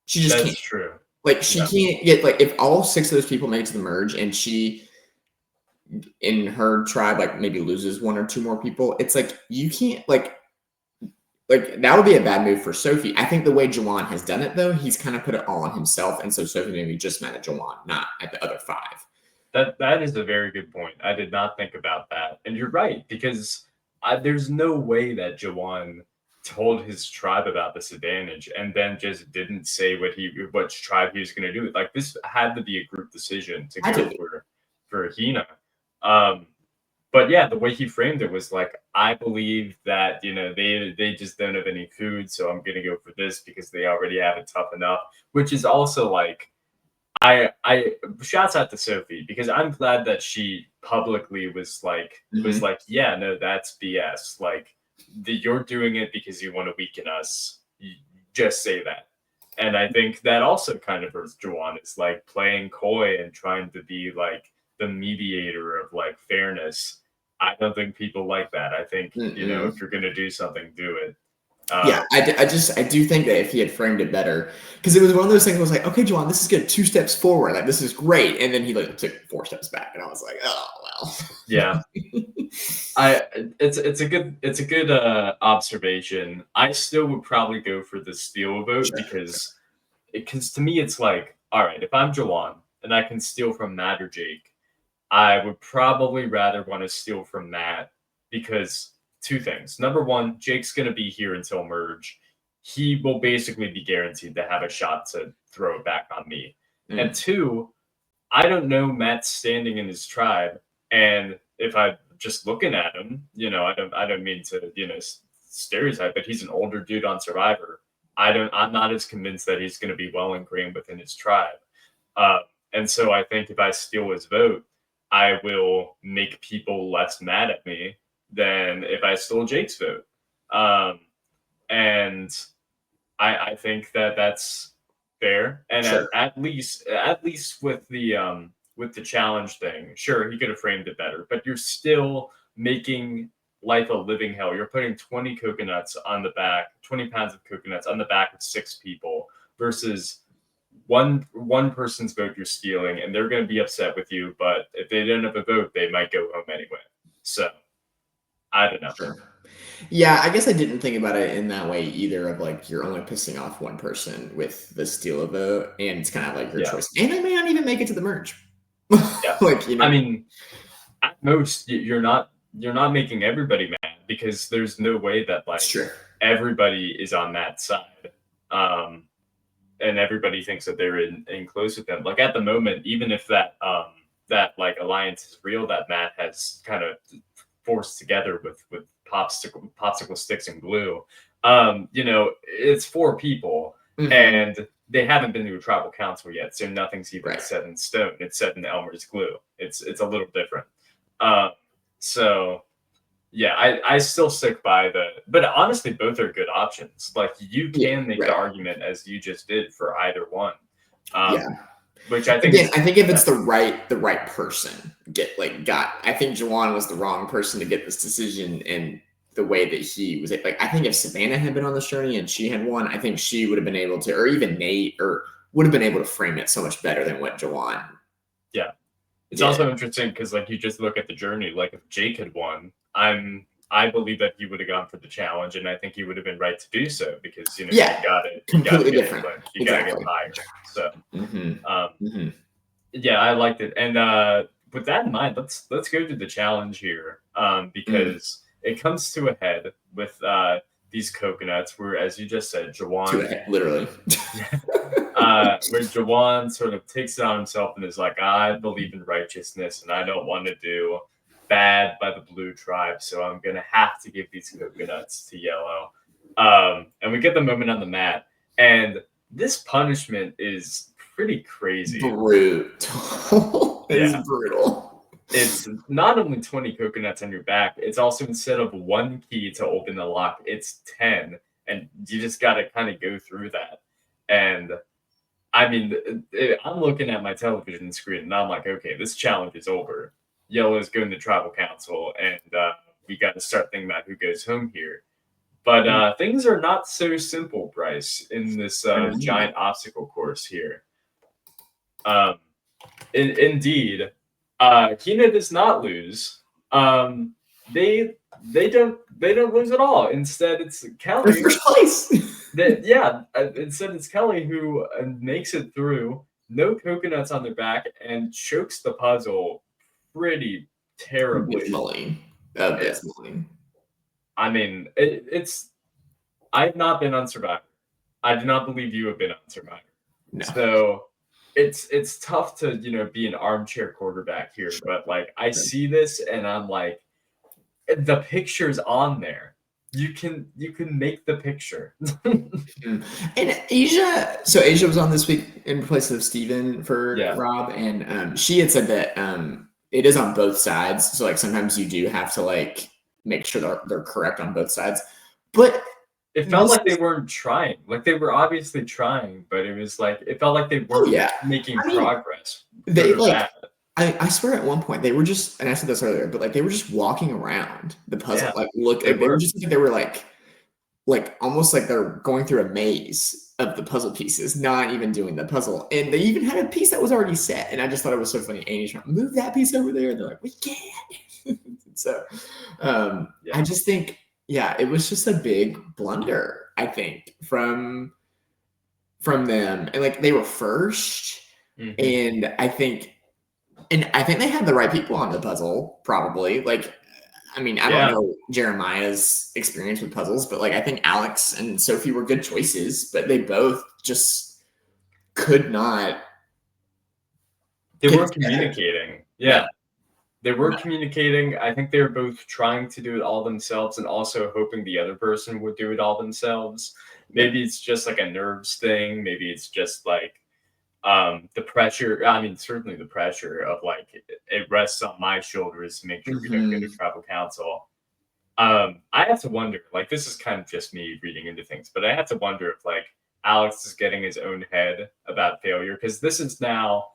She just can't.
That's true.
Like, she
Yeah.
can't get like if all 6 of those people make it to the merge and she in her tribe like maybe loses 1 or 2 more people, it's like you can't like that would be a bad move for Sophie. I think the way Jawan has done it though, he's kind of put it all on himself, and so Sophie maybe just mad at Jawan, not at the other 5.
That is a very good point. I did not think about that, and you're right because there's no way that Jawan told his tribe about this advantage and then just didn't say what tribe he was going to do. Like this had to be a group decision to
I
go
did.
for Hina. Um, but yeah, the way he framed it was like, I believe that they just don't have any food, so I'm going to go for this because they already have it tough enough. Which is also like I shouts out to Sophie because I'm glad that she publicly was
Mhm.
like, yeah, no, that's BS. Like you're doing it because you want to weaken us. You just say that. And I think that also kind of hurts Jawan. It's like playing coy and trying to be like the mediator of like fairness. I don't think people like that. I think,
Mm-mm.
if you're gonna do something, do it.
Yeah, I do think that if he had framed it better, because it was one of those things. I was like, okay, Jawan, this is good. 2 steps forward, like this is great, and then he like took 4 steps back, and I was like, oh
Yeah.
well.
It's a good observation. I still would probably go for the steal vote
Sure.
because to me it's like, all right, if I'm Jawan and I can steal from Matt or Jake, I would probably rather want to steal from Matt because 2 things. Number one, Jake's gonna be here until merge. He will basically be guaranteed to have a shot to throw it back on me. And
Mm,
2, I don't know Matt's standing in his tribe, and if I'm just looking at him, I don't mean to, stereotype, but he's an older dude on Survivor. I'm not as convinced that he's going to be well ingrained within his tribe. Uh, and so I think if I steal his vote, I will make people less mad at me than if I stole Jake's vote. Um, and I think that that's fair, and
sure.
at least with the challenge thing, sure he could have framed it better, but you're still making life a living hell. You're putting 20 pounds of coconuts on the back of 6 people versus one person's vote you're stealing, and they're going to be upset with you. But if they don't have a vote, they might go home anyway. So I don't know.
Sure. Yeah, I guess I didn't think about it in that way either. Of like you're only pissing off 1 person with the steal a vote, and it's kind of like your
Yeah,
choice, and they may not even make it to the merge.
yeah.
Like
I mean, at most you're not making everybody mad because there's no way that
it's
like
true.
everybody is on that side, um and everybody thinks that they're in close with them. Like at the moment, even if that like alliance is real that Matt has kind of forced together with popsicle sticks and glue, it's 4 people,
Hmm.
and they haven't been to a tribal council yet, so nothing's even
Right.
set in stone. It's set in Elmer's glue. It's a little different. um so yeah, I still stick by but honestly, both are good options. Like you
Yeah.
can make the
Right.
argument as you just did for either one, um,
Yeah.
which I think
Again,
is
I think if
yeah,
it's the right person got. I think Jawan was the wrong person to get this decision, and the way that he was. Like, I think if Savannah had been on this journey and she had won, I think she would have been able to, or even Nate, or would have been able to frame it so much better than what Jawan.
Yeah. It's also interesting because, like, you just look at the journey. Like, if Jake had won, I believe that he would have gone for the challenge, and I think he would have been right to do so because, you got it.
Completely different.
You got to get higher. So, yeah, I liked it. And with that in mind, let's go to the challenge here because it comes to a head with these coconuts where, as you just said, Jawan...
literally.
where Jawan sort of takes it on himself and is like, I believe in righteousness and I don't want to do bad by the blue tribe, so I'm going to have to give these coconuts to yellow. And we get the moment on the mat, and this punishment is pretty crazy.
Brutal. It is brutal.
It's not only 20 coconuts on your back, it's also, instead of 1 key to open the lock, it's 10. And you just got to kind of go through that. And I mean, I'm looking at my television screen and I'm like, okay, this challenge is over. Yellow's going to tribal council, and we got to start thinking about who goes home here. But things are not so simple, Bryce, in this giant obstacle course here. Indeed, Kina does not lose. They don't lose at all. Instead, it's Kelly.
First place.
Instead it's Kelly who makes it through. No coconuts on their back and chokes the puzzle pretty terribly.
Abysmally.
I mean, it's. I've not been on Survivor. I do not believe you have been on Survivor.
No.
So it's tough to be an armchair quarterback here, but like I see this and I'm like, the picture's on there. You can make the picture.
And Asia was on this week in place of Steven for Rob, and she had said that it is on both sides. So like sometimes you do have to like make sure they're correct on both sides. But
it felt like they weren't trying. Like they were obviously trying, but it was like it felt like they weren't making progress.
They like. I swear at one point they were just, and I said this earlier, but like they were just walking around the puzzle. Like they were just like they were like almost like they're going through a maze of the puzzle pieces, not even doing the puzzle. And they even had a piece that was already set. And I just thought it was so funny. Amy's trying to move that piece over there. And they're like, we can't. So I just think, it was just a big blunder, I think, from them. And like they were first. And I think they had the right people on the puzzle, probably. Like, I mean, I don't know Jeremiah's experience with puzzles, but like I think Alex and Sophie were good choices, but they both just could not.
They weren't communicating. Yeah. They were communicating. I think they were both trying to do it all themselves and also hoping the other person would do it all themselves. Maybe it's just like a nerves thing. Maybe it's just like the pressure. I mean, certainly the pressure of like it rests on my shoulders to make sure we don't go to tribal council. I have to wonder, like, this is kind of just me reading into things, but I have to wonder if like Alex is getting his own head about failure, because this is now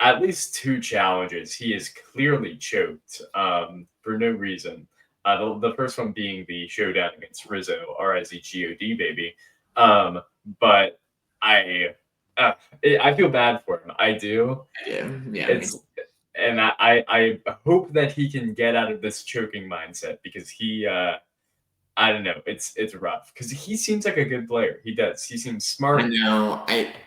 at least 2 challenges he is clearly choked for no reason. The first one being the showdown against Rizzo, R-I-Z-G-O-D, baby. But I feel bad for him. I do. And I hope that he can get out of this choking mindset, because he, I don't know, it's rough, because he seems like a good player. He does. He seems smart.
I know.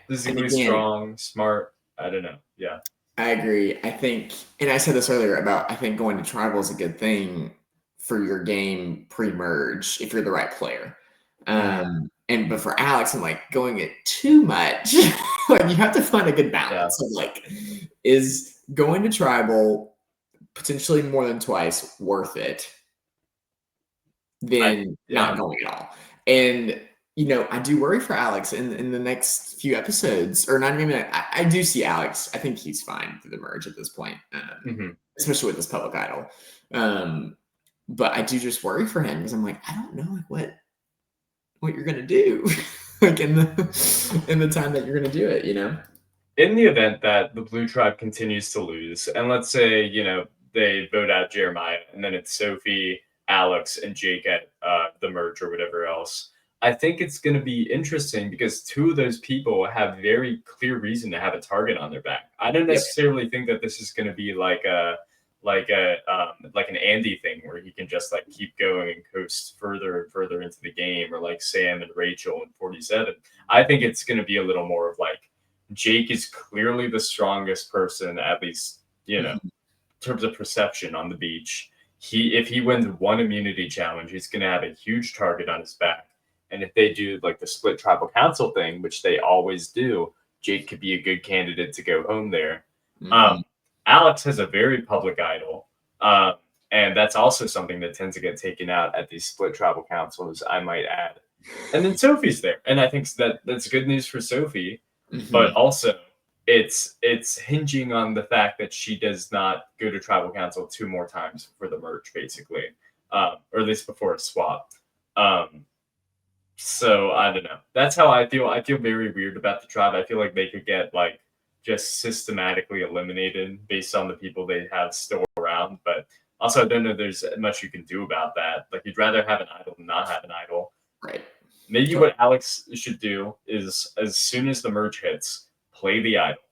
Physically strong, smart. I don't know. Yeah.
I agree. I think, and I said this earlier about, I think going to tribal is a good thing for your game pre-merge if you're the right player. But for Alex, I'm like, going it too much. Like, you have to find a good balance of like, is going to tribal potentially more than twice worth it than not going at all? And I do worry for Alex in the next few episodes, or not even. I do see Alex. I think he's fine for the merge at this point, especially with this public idol. But I do just worry for him, because I'm like, I don't know what you're gonna do, like in the time that you're gonna do it.
In the event that the Blue Tribe continues to lose, and let's say they vote out Jeremiah, and then it's Sophie, Alex and Jake at the merge or whatever else. I think it's going to be interesting because two of those people have very clear reason to have a target on their back. I don't
Yep.
necessarily think that this is going to be like an Andy thing where he can just like keep going and coast further and further into the game, or like Sam and Rachel in 47. I think it's going to be a little more of like Jake is clearly the strongest person, at least in terms of perception on the beach. If he wins one immunity challenge, he's going to have a huge target on his back. And if they do like the split tribal council thing, which they always do, Jake could be a good candidate to go home there. Alex has a very public idol. And that's also something that tends to get taken out at these split tribal councils, I might add. And then Sophie's there. And I think that's good news for Sophie. But also it's hinging on the fact that she does not go to tribal council 2 more times for the merge, basically. Or at least before a swap. So I don't know. That's how I feel. I feel very weird about the tribe. I feel like they could get like just systematically eliminated based on the people they have still around. But also, I don't know there's much you can do about that. Like, you'd rather have an idol than not have an idol.
Right.
Maybe what Alex should do is, as soon as the merge hits, play the idol.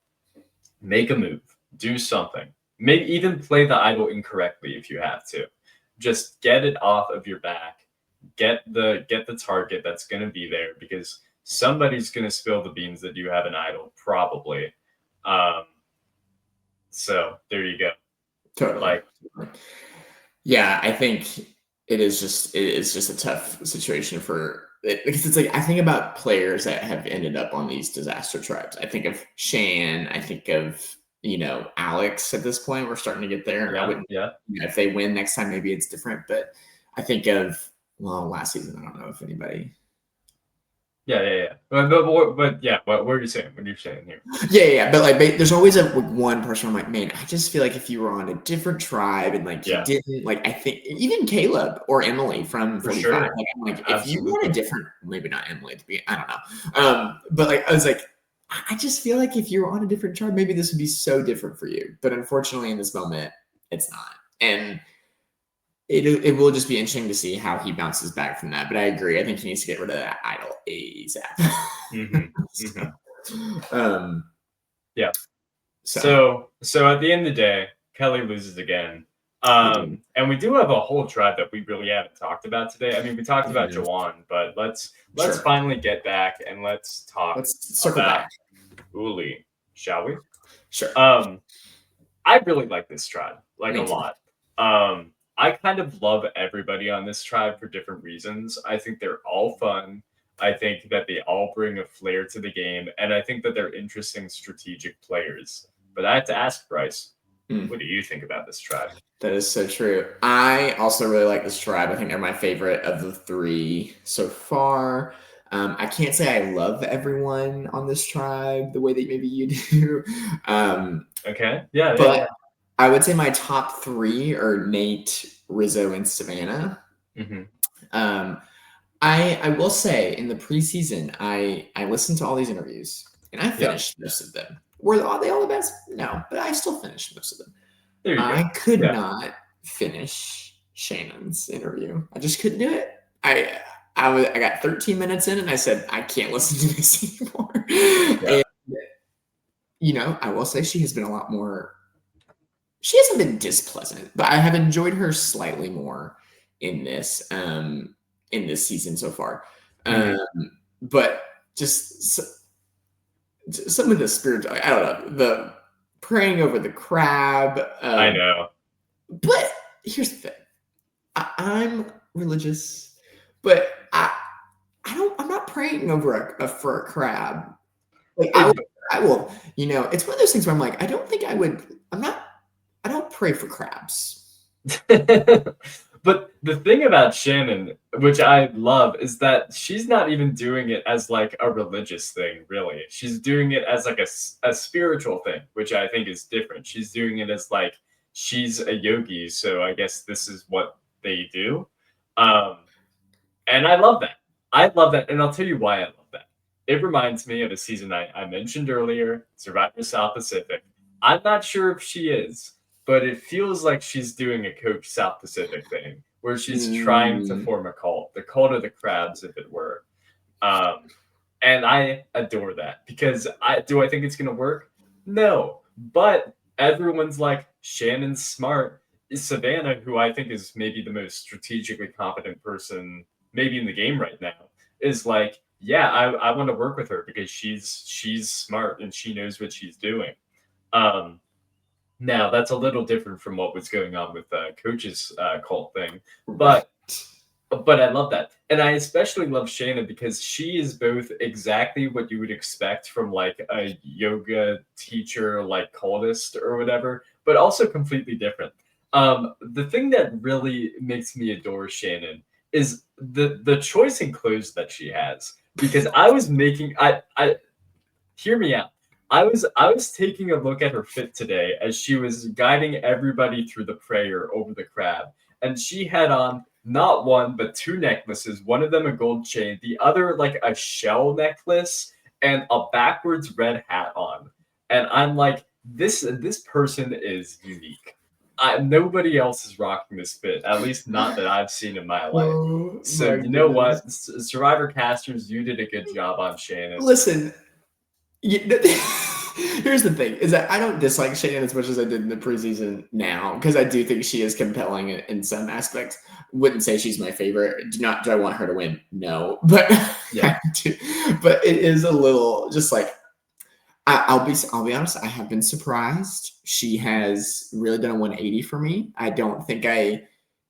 Make a move. Do something. Maybe even play the idol incorrectly if you have to. Just get it off of your back. Get the target that's going to be there, because somebody's going to spill the beans that you have an idol, probably. So there you go.
Totally. Yeah, I think it is just a tough situation for it, because it's like I think about players that have ended up on these disaster tribes. I think of Shan. I think of Alex. At this point, we're starting to get there. If they win next time, maybe it's different. But I think of last season. I don't know if anybody.
Yeah. But yeah, what are you saying? What are you saying here?
Yeah. But like, there's always one person. I'm like, man, I just feel like if you were on a different tribe and like you didn't like, I think even Caleb or Emily from 45.
Sure.
Like if you were on a different, maybe not Emily to be, I don't know. But like I was like, I just feel like if you were on a different tribe, maybe this would be so different for you. But unfortunately, in this moment, it's not. And it will just be interesting to see how he bounces back from that. But I agree. I think he needs to get rid of that idol ASAP.
Yeah. So at the end of the day, Kelly loses again. And we do have a whole tribe that we really haven't talked about today. I mean, we talked about Jawan, but let's finally get back and let's talk.
Let's circle back.
Uli, shall we?
Sure.
I really like this tribe, like a lot. I kind of love everybody on this tribe for different reasons. I think they're all fun. I think that they all bring a flair to the game, and I think that they're interesting strategic players. But I have to ask, Bryce, what do you think about this tribe?
That is so true. I also really like this tribe. I think they're my favorite of the 3 so far. I can't say I love everyone on this tribe the way that maybe you do.
Okay. Yeah.
But I would say my top 3 are Nate, Rizzo, and Savannah. I will say in the preseason, I listened to all these interviews and I finished most of them. Were they all the best? No, but I still finished most of them. I could not finish Shannon's interview. I just couldn't do it. I got 13 minutes in and I said, I can't listen to this anymore. And, I will say she has been a lot more. She hasn't been displeasant, but I have enjoyed her slightly more in this season so far. But just some of the spiritual, I don't know, the praying over the crab.
I know.
But here's the thing. I'm religious, but I'm not praying over for a crab. Like I will, it's one of those things where I'm like, I don't think I would. I don't pray for crabs.
But the thing about Shannon, which I love, is that she's not even doing it as like a religious thing, really. She's doing it as like a spiritual thing, which I think is different. She's doing it as like she's a yogi, so I guess this is what they do. And I love that. I love that, and I'll tell you why I love that. It reminds me of a season I mentioned earlier, Survivor South Pacific. I'm not sure if she is, but it feels like she's doing a Coach South Pacific thing, where she's trying to form a cult, the cult of the crabs, if it were. And I adore that because I think it's gonna work? No, but everyone's like Shannon's smart. Savannah, who I think is maybe the most strategically competent person maybe in the game right now, is like, yeah, I want to work with her because she's smart and she knows what she's doing. Now that's a little different from what was going on with Coach's cult thing, but I love that. And I especially love Shannon because she is both exactly what you would expect from like a yoga teacher, like cultist or whatever, but also completely different. The thing that really makes me adore Shannon is the choice in clothes that she has. Because I was making I hear me out. I was taking a look at her fit today as she was guiding everybody through the prayer over the crab, and she had on not one but two necklaces. One of them a gold chain, the other like a shell necklace, and a backwards red hat on. And I'm like, this person is unique. Nobody else is rocking this fit, at least not that I've seen in my life.
Oh
So
my
you know
goodness.
what, Survivor casters, you did a good job on Shannon.
Listen, here's the thing: is that I don't dislike Shannon as much as I did in the preseason now because I do think she is compelling in some aspects. Wouldn't say she's my favorite. Do I want her to win? No, but
Yeah.
but it is a little just like I'll be honest. I have been surprised. She has really done a 180 for me. I don't think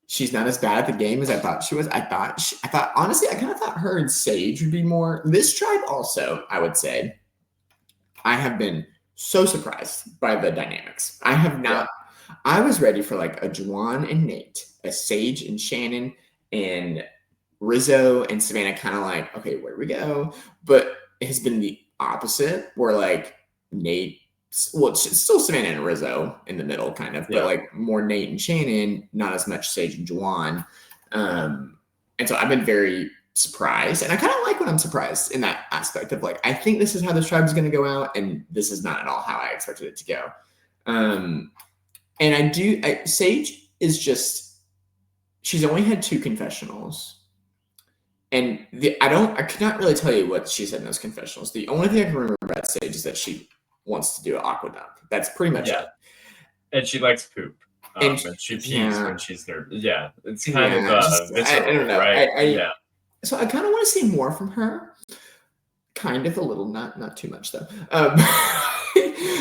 she's not as bad at the game as I thought she was. I thought honestly, I kind of thought her and Sage would be more. This tribe also, I would say, I have been so surprised by the dynamics. I have not. Yeah. I was ready for like a Juwan and Nate, a Sage and Shannon, and Rizzo and Savannah. Kind of like, okay, where do we go? But it has been the opposite, where like Nate. Well, it's still Savannah and Rizzo in the middle, kind of, but like more Nate and Shannon, not as much Sage and Juwan. And so I've been very surprised, and I kind of like when I'm surprised in that aspect of like, I think this is how this tribe is going to go out, and this is not at all how I expected it to go. And Sage is just, she's only had 2 confessionals, and I could not really tell you what she said in those confessionals. The only thing I can remember about Sage is that she wants to do an aqua dump. That's pretty much it.
And she likes poop. And she pees when she's nervous. Yeah, it's kind of visceral, I don't know, right?
So I kind of want to see more from her. Kind of a little, not too much though.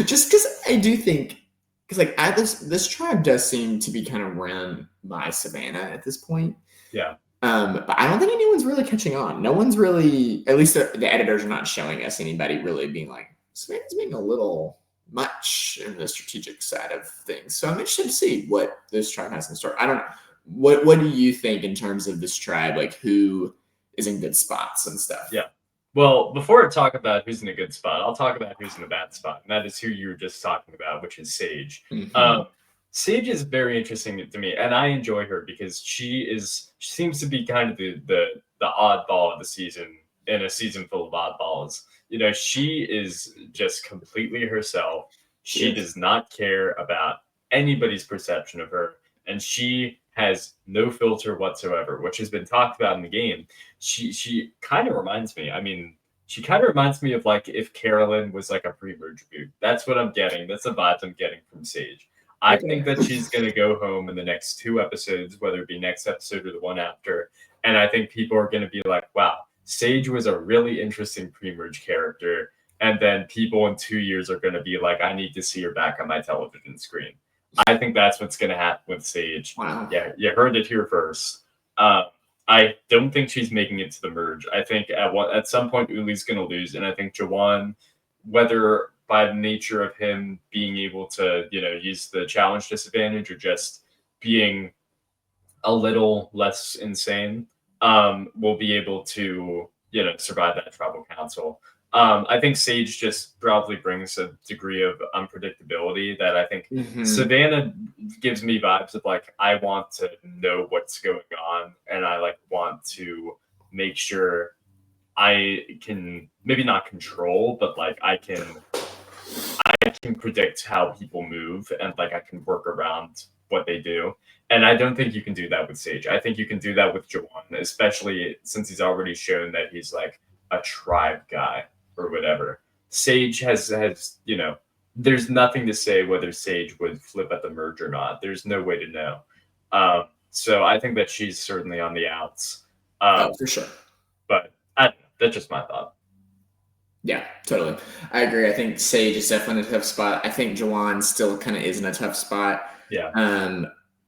Just because I do think, because like this tribe does seem to be kind of run by Savannah at this point.
Yeah.
But I don't think anyone's really catching on. No one's really, at least the editors are not showing us anybody really being like, Savannah's being a little much in the strategic side of things. So I'm interested to see what this tribe has in store. I don't know. What do you think in terms of this tribe? Like who is in good spots and stuff?
Yeah. Well, before I talk about who's in a good spot, I'll talk about who's in a bad spot. And that is who you were just talking about, which is Sage. Mm-hmm. Sage is very interesting to me, and I enjoy her because she seems to be kind of the oddball of the season in a season full of oddballs. You know, she is just completely herself. She does not care about anybody's perception of her, and she has no filter whatsoever, which has been talked about in the game. She kind of reminds me. I mean, she kind of reminds me of like if Carolyn was like a pre-merge boot. That's what I'm getting. That's the vibes I'm getting from Sage. I think that she's going to go home in the next 2 episodes, whether it be next episode or the one after. And I think people are going to be like, wow, Sage was a really interesting pre-merge character. And then people in 2 years are going to be like, I need to see her back on my television screen. I think that's what's going to happen with Sage.
Wow.
Yeah, you heard it here first. I don't think she's making it to the merge. I think at some point Uli's going to lose. And I think Juwan, whether by the nature of him being able to, use the challenge disadvantage or just being a little less insane, will be able to, survive that tribal council. I think Sage just probably brings a degree of unpredictability that I think Savannah gives me vibes of like, I want to know what's going on, and I like want to make sure I can maybe not control, but like I can predict how people move, and like I can work around what they do. And I don't think you can do that with Sage. I think you can do that with Jawan, especially since he's already shown that he's like a tribe guy or whatever. Sage has there's nothing to say whether Sage would flip at the merge or not. There's no way to know. So I think that she's certainly on the outs.
For sure.
But I don't know, that's just my thought.
Yeah, totally. I agree. I think Sage is definitely in a tough spot. I think Jawan still kind of is in a tough spot.
Yeah.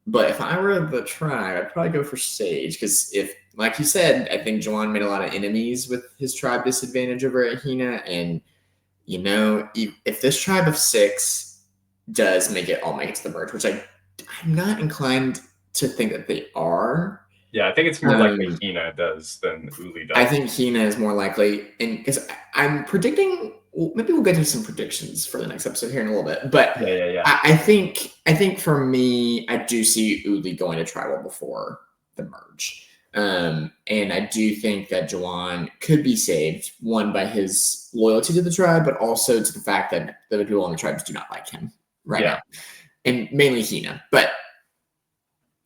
But if I were the tribe, I'd probably go for Sage because if, like you said, I think Jawan made a lot of enemies with his tribe disadvantage over Hina. And, if this tribe of 6 does make it to the merge, which I'm not inclined to think that they are.
Yeah, I think it's more likely Hina does than Uli does.
I think Hina is more likely, and because I'm predicting, maybe we'll get to some predictions for the next episode here in a little bit. But
yeah.
I think for me, I do see Uli going to tribal before the merge, and I do think that Jawan could be saved, one by his loyalty to the tribe, but also to the fact that the people on the tribes do not like him now, and mainly Hina, but.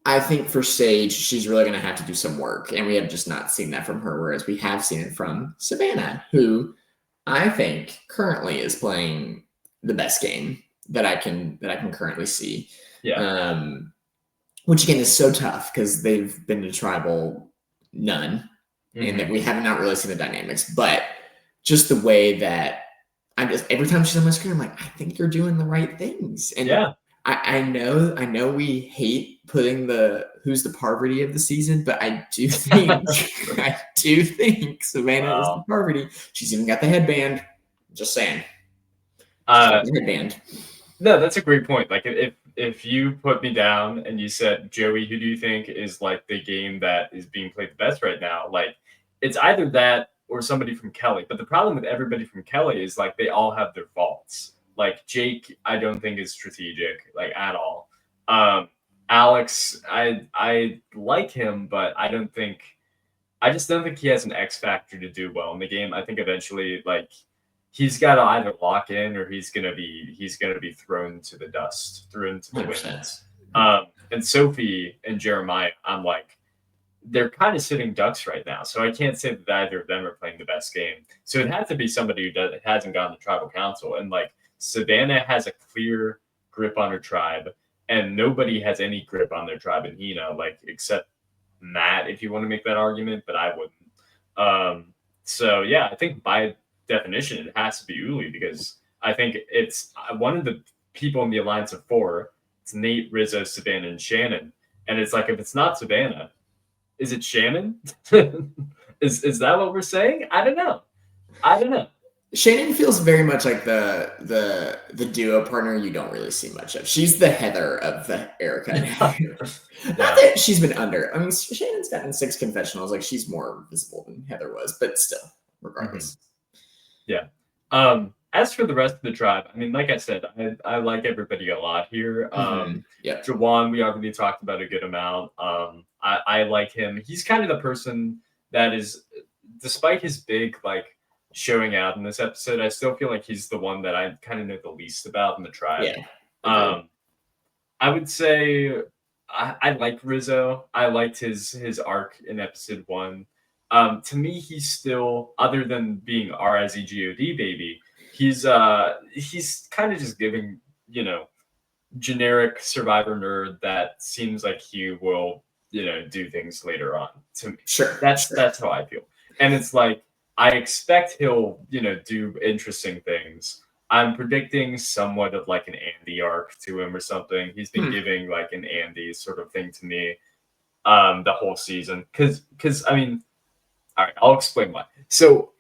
I think for Sage, she's really going to have to do some work, and we have just not seen that from her, whereas we have seen it from Savannah, who I think currently is playing the best game that I can currently see.
Yeah.
Which again is so tough because they've been to tribal none, and that we have not really seen the dynamics, but just the way that every time she's on my screen, I'm like, I think you're doing the right things, and
yeah.
I know we hate putting who's the Parvati of the season, but I do think Savannah is the Parvati. She's even got the headband. Just saying. Headband.
No, that's a great point. Like if you put me down and you said, Joey, who do you think is like the game that is being played the best right now? Like it's either that or somebody from Kelly. But the problem with everybody from Kelly is like they all have their faults. Like Jake, I don't think is strategic, like at all. Alex, I like him, but I just don't think he has an X factor to do well in the game. I think eventually, like he's got to either lock in or he's gonna be thrown to the dust, thrown to the winds. And Sophie and Jeremiah, I'm like, they're kind of sitting ducks right now, so I can't say that either of them are playing the best game. So it has to be somebody who hasn't gone to tribal council, and like. Savannah has a clear grip on her tribe, and nobody has any grip on their tribe in Hina, like except Matt, if you want to make that argument, but I wouldn't. So yeah, I think by definition it has to be Uli because I think it's one of the people in the alliance of 4. It's Nate, Rizzo, Savannah, and Shannon, and it's like if it's not Savannah, is it Shannon? Is that what we're saying? I don't know.
Shannon feels very much like the duo partner you don't really see much of. She's the Heather of the Erica. Not that she's been under. I mean, Shannon's gotten 6 confessionals. Like she's more visible than Heather was, but still, regardless.
Yeah. As for the rest of the tribe, I mean, like I said, I like everybody a lot here. Jawan, we already talked about a good amount. I like him. He's kind of the person that is, despite his big like showing out in this episode, I still feel like he's the one that I kind of know the least about in the tribe.
Yeah.
I would say I like Rizzo. I liked his arc in episode 1. To me, he's still, other than being RIZGOD baby, he's kind of just giving, generic survivor nerd that seems like he will, do things later on. To me,
sure,
that's how I feel, and it's like I expect he'll, do interesting things. I'm predicting somewhat of like an Andy arc to him or something. He's been giving like an Andy sort of thing to me, the whole season. Because I mean, all right, I'll explain why. So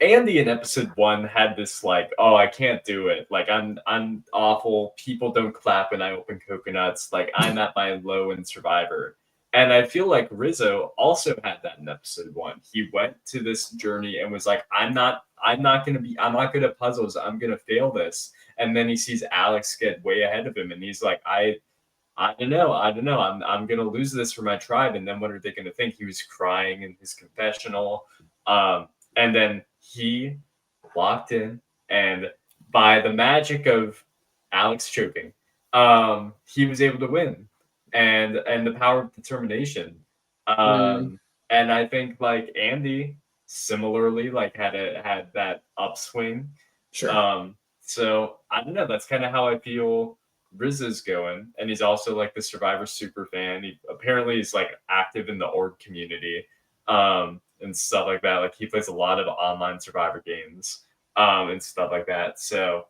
Andy in episode 1 had this like, oh, I can't do it. Like I'm awful. People don't clap when I open coconuts. Like I'm at my low in Survivor. And I feel like Rizzo also had that in episode 1. He went to this journey and was like, I'm not good at puzzles. I'm going to fail this. And then he sees Alex get way ahead of him. And he's like, I don't know. I'm going to lose this for my tribe. And then what are they going to think? He was crying in his confessional. And then he locked in. And by the magic of Alex choking, he was able to win. and the power of determination.
Mm,
And I think like Andy similarly like had that upswing.
sure.
So I don't know. That's kind of how I feel Rizzo's going, and he's also like the Survivor super fan. He apparently is like active in the org community, and stuff like that. Like he plays a lot of online Survivor games, and stuff like that. So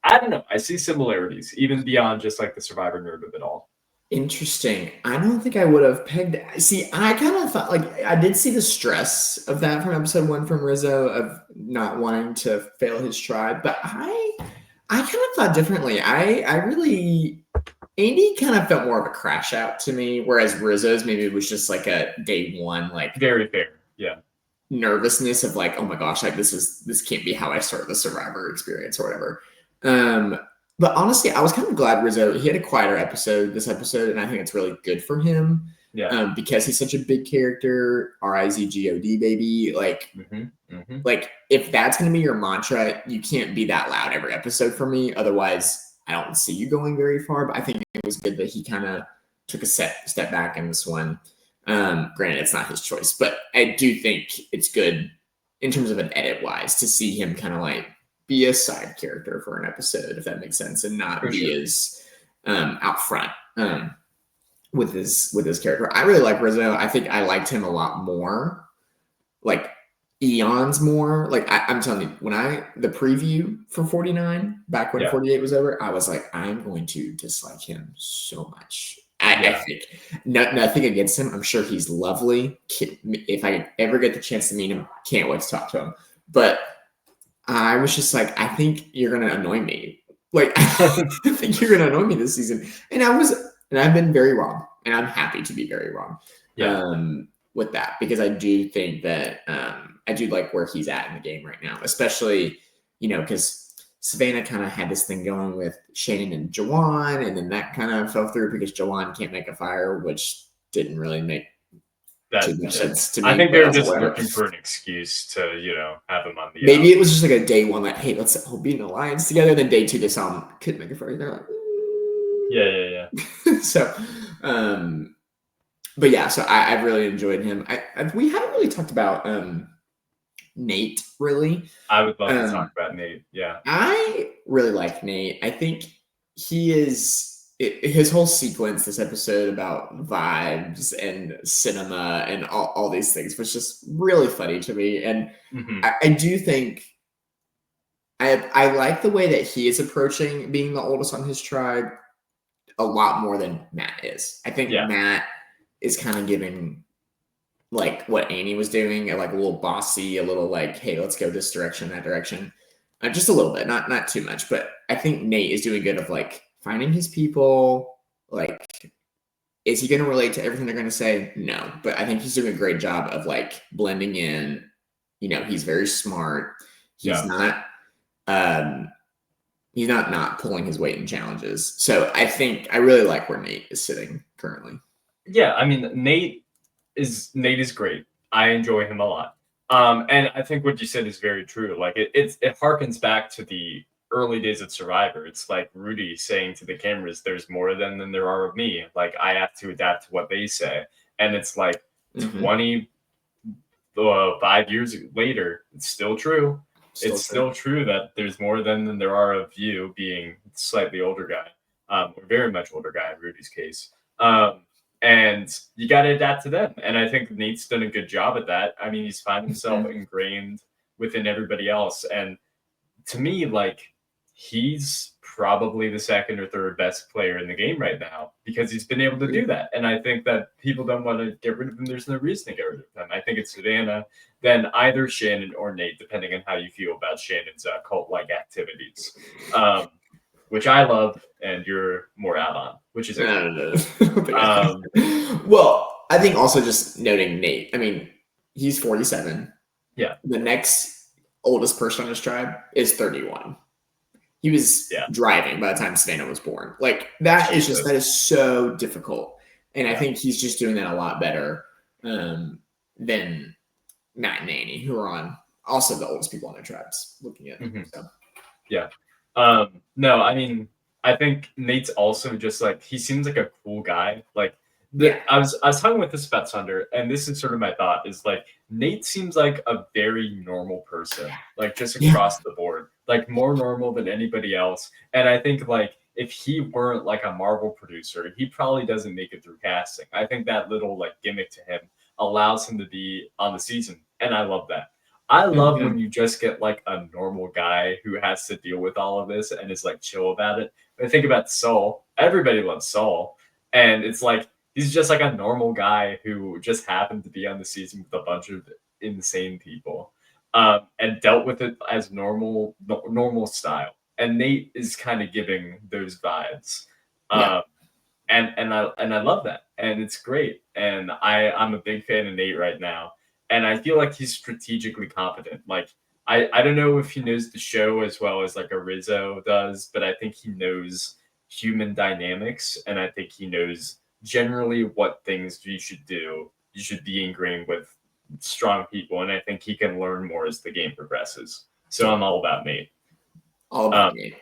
I don't know. I see similarities even beyond just like the Survivor nerd of it all.
Interesting. I don't think I would have pegged. See, I kind of thought like I did see the stress of that from episode 1 from Rizzo of not wanting to fail his tribe, but I kind of thought differently. I really Andy kind of felt more of a crash out to me, whereas Rizzo's maybe it was just like a day one like
Very fair. Yeah.
nervousness of like, oh my gosh, like this can't be how I start the Survivor experience or whatever. But honestly, I was kind of glad Rizzo he had a quieter episode this episode, and I think it's really good for him.
Yeah.
Because he's such a big character, RIZGOD baby. Like if that's gonna be your mantra, you can't be that loud every episode for me. Otherwise, I don't see you going very far. But I think it was good that he kind of took a step back in this one. Granted, it's not his choice, but I do think it's good in terms of an edit wise to see him kind of like be a side character for an episode, if that makes sense, and not
For
be
sure.
as out front with his character. I really like Rizzo. I think I liked him a lot more, like eons more. Like I'm telling you, when the preview for 49 back when
Yeah.
48 was over, I was like, I'm going to dislike him so much. I
Yeah.
think nothing against him. I'm sure he's lovely. If I ever get the chance to meet him, can't wait to talk to him. But I was just like, I think you're gonna annoy me. Like, I think you're gonna annoy me this season. And I've been very wrong, and I'm happy to be very wrong.
Yeah.
With that, because I do think that I do like where he's at in the game right now, especially because Savannah kind of had this thing going with Shannon and Jawan, and then that kind of fell through because Jawan can't make a fire, which didn't really make too much sense to me.
I think
but
they're
also
just
whatever.
looking for an excuse to, have him on the.
Maybe it was just like a day one, like, hey, let's all be in an alliance together. Then day 2, they saw him couldn't make a fire. They're like,
Yeah.
so, but yeah, so I've really enjoyed him. We haven't really talked about Nate really.
I would love to talk about Nate. Yeah.
I really like Nate. I think he is his whole sequence this episode about vibes and cinema and all these things was just really funny to me. And I do think I like the way that he is approaching being the oldest on his tribe a lot more than Matt is. I think Matt is kind of giving like what Annie was doing, like a little bossy, a little like, hey, let's go this direction, that direction. Just a little bit, not too much. But I think Nate is doing good of like finding his people. Like, is he going to relate to everything they're going to say? No. But I think he's doing a great job of like blending in. He's very smart. He's not not pulling his weight in challenges. So I think I really like where Nate is sitting currently.
Yeah, I mean Nate is great. I enjoy him a lot. And I think what you said is very true. Like it harkens back to the early days of Survivor. It's like Rudy saying to the cameras, "There's more of them than there are of me." Like I have to adapt to what they say, and it's like 25 years later, it's still true. It's still true that there's more of them than there are of you, being slightly older guy, or very much older guy in Rudy's case. And you got to adapt to them. And I think Nate's done a good job at that. I mean, he's found himself ingrained within everybody else. And to me, like, he's probably the second or third best player in the game right now because he's been able to do that. And I think that people don't want to get rid of him. There's no reason to get rid of him. I think it's Savannah, then either Shannon or Nate, depending on how you feel about Shannon's cult-like activities. Which I love, and you're more out on, which is
no. Well, I think also just noting Nate. I mean, he's 47.
Yeah.
The next oldest person on his tribe is 31. He was driving by the time Savannah was born. Like that is so difficult, and I think he's just doing that a lot better than Matt and Annie, who are on also the oldest people on their tribes. Looking at so.
Yeah. No, I mean, I think Nate's also just like, he seems like a cool guy. Like
Yeah.
I was talking with this about Sunder, and this is sort of my thought is like Nate seems like a very normal person, like just
Yeah.
across the board, like more normal than anybody else. And I think like if he weren't like a Marvel producer, he probably doesn't make it through casting. I think that little like gimmick to him allows him to be on the season, and I love that. I love when
Mhm.
you just get like a normal guy who has to deal with all of this and is like chill about it. I think about Saul. Everybody loves Saul, and it's like he's just like a normal guy who just happened to be on the season with a bunch of insane people, and dealt with it as normal style. And Nate is kind of giving those vibes,
Yeah.
um, and I love that, and it's great. And I'm a big fan of Nate right now, and I feel like he's strategically competent. Like I don't know if he knows the show as well as like a Rizzo does, but I think he knows human dynamics, and I think he knows generally what things you should do. You should be ingrained with strong people, and I think he can learn more as the game progresses. So I'm
Totally.
all about Nate.
All
Um,
about me.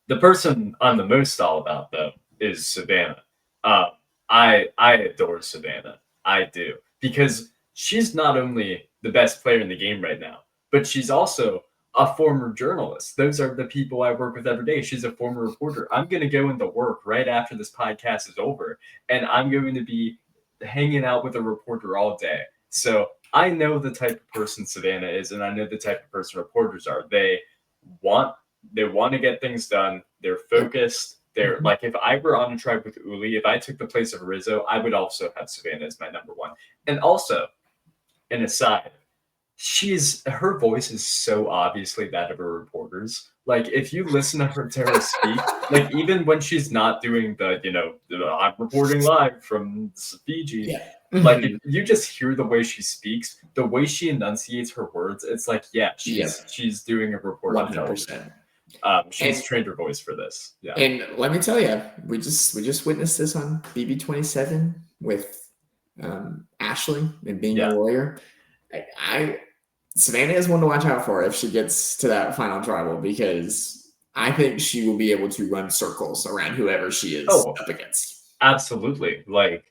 the person I'm the most all about though is Savannah. Uh, I adore Savannah. I do because she's not only the best player in the game right now, but she's also a former journalist. Those are the people I work with every day. She's a former reporter. I'm going to go into work right after this podcast is over, and I'm going to be hanging out with a reporter all day. So I know the type of person Savannah is, and I know the type of person reporters are. Want they want to get things done. They're
Yep.
focused. They're
Mhm.
like, if I were on a tribe with Uli, if I took the place of Rizzo, I would also have Savannah as my number one. And also, an aside, her voice is so obviously that of a reporter's. Like if you listen to her speak, like even when she's not doing I'm reporting live from Fiji,
Yeah.
like if
Mhm.
you just hear the way she speaks, the way she enunciates her words, it's like, yeah,
Yep.
she's doing a report on television.
100%.
She's
And
trained her voice for this. Yeah.
and let me tell you, we just witnessed this on BB27 with Ashley and being a
Yeah.
lawyer. I Savannah is one to watch out for if she gets to that final tribal because I think she will be able to run circles around whoever she is
Oh,
up against,
absolutely. Like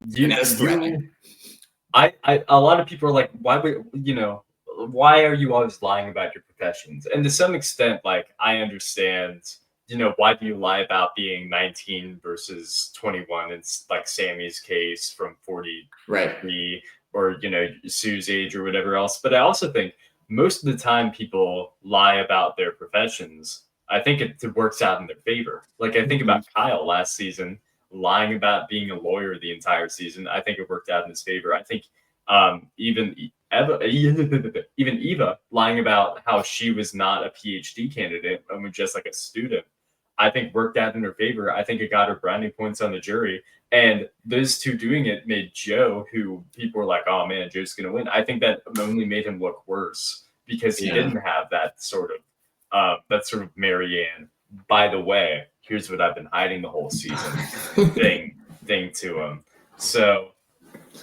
and
you,
that's threatening.
you, a lot of people are like, why are you always lying about your professions? And to some extent, like I understand, why do you lie about being 19 versus 21? It's like Sammy's case from
Right.
43, or Sue's age or whatever else. But I also think most of the time people lie about their professions. I think it works out in their favor. Like I think
Mhm.
about Kyle last season lying about being a lawyer the entire season. I think it worked out in his favor. I think even even Eva lying about how she was not a PhD candidate and was just like a student, I think worked out in her favor. I think it got her brownie points on the jury. And those two doing it made Joe, who people were like, oh man, Joe's going to win. I think that only made him look worse because he
Yeah.
didn't have that sort of Marianne. By the way, here's what I've been hiding the whole season thing to him. So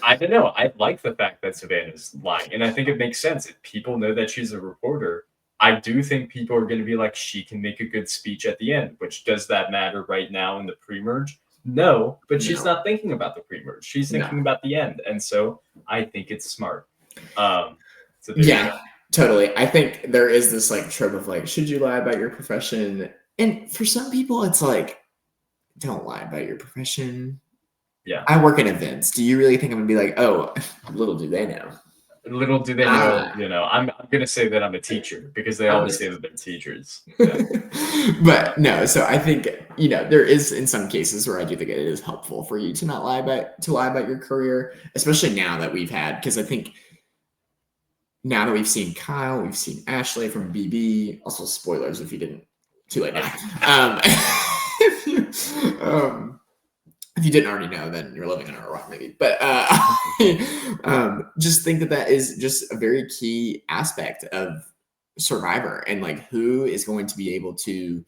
I don't know. I like the fact that Savannah's lying, and I think it makes sense. If people know that she's a reporter, I do think people are going to be like, she can make a good speech at the end. Which does that matter right now in the pre-merge? No, but she's
No.
not thinking about the pre-merge. She's
No.
thinking about the end, and so I think it's smart. So there you go.
Yeah, totally. I think there is this like trope of like, should you lie about your profession? And for some people, it's like, don't lie about your profession.
Yeah.
I work in events. Do you really think I'm gonna be like, oh, little do they know?
Little do they know, I'm going to say that I'm a teacher because they
I'm
always
just
say that they're teachers. Yeah.
but no, so I think there is in some cases where I do think it is helpful for you to not lie about your career, especially now that we've had, because I think now that we've seen Kyle, we've seen Ashley from BB. Also, spoilers if you didn't. Too late now. If you didn't already know, then you're living under a rock, maybe. But just think that is just a very key aspect of Survivor, and like who is going to be able to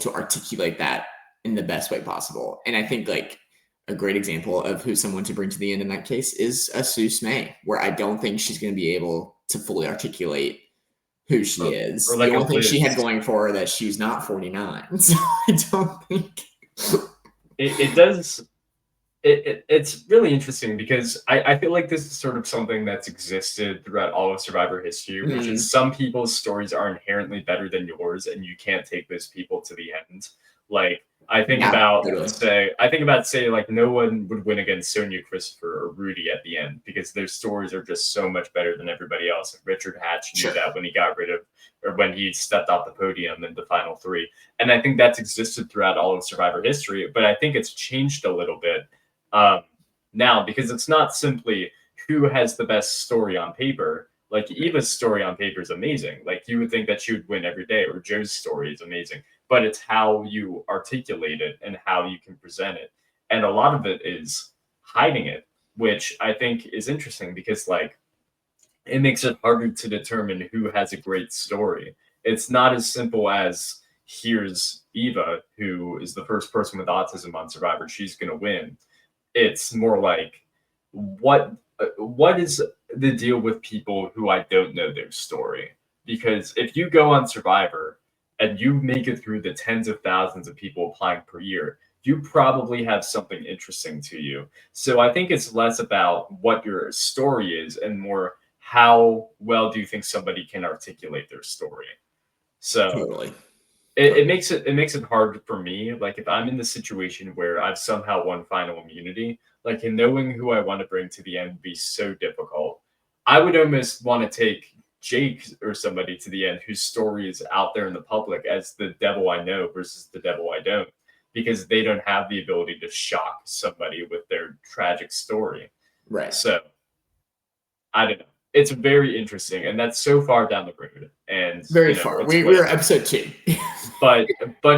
articulate that in the best way possible. And I think like a great example of who someone to bring to the end in that case is a Sue May, where I don't think she's going to be able to fully articulate who she is.
or like
the
a
only thing she
Liz.
had going for her that she's not 49. So I don't think
It does. It's really interesting because I feel like this is sort of something that's existed throughout all of Survivor history, which is some people's stories are inherently better than yours, and you can't take those people to the end. Like I think
Yeah,
about
totally.
say like no one would win against Sonia, Christopher, or Rudy at the end because their stories are just so much better than everybody else. And Richard Hatch knew
Sure.
that when he got rid of or when he stepped off the podium in the final three. And I think that's existed throughout all of Survivor history, but I think it's changed a little bit um, now because it's not simply who has the best story on paper. Like Eva's story on paper is amazing. Like you would think that she would win every day, or Joe's story is amazing, but it's how you articulate it and how you can present it. And a lot of it is hiding it, which I think is interesting because like it makes it harder to determine who has a great story. It's not as simple as here's Eva, who is the first person with autism on Survivor. She's going to win. It's more like what is the deal with people who I don't know their story? Because if you go on Survivor and you make it through the tens of thousands of people applying per year, you probably have something interesting to you. So I think it's less about what your story is and more how well do you think somebody can articulate their story. So
Totally.
it makes it hard for me. Like if I'm in the situation where I've somehow won final immunity, like in knowing who I want to bring to the end would be so difficult. I would almost want to take Jake or somebody to the end whose story is out there in the public as the devil I know versus the devil I don't, because they don't have the ability to shock somebody with their tragic story.
Right.
So I don't know. It's very interesting, and that's so far down the road. And
Very
you know,
far.
it's
We're episode 2.
but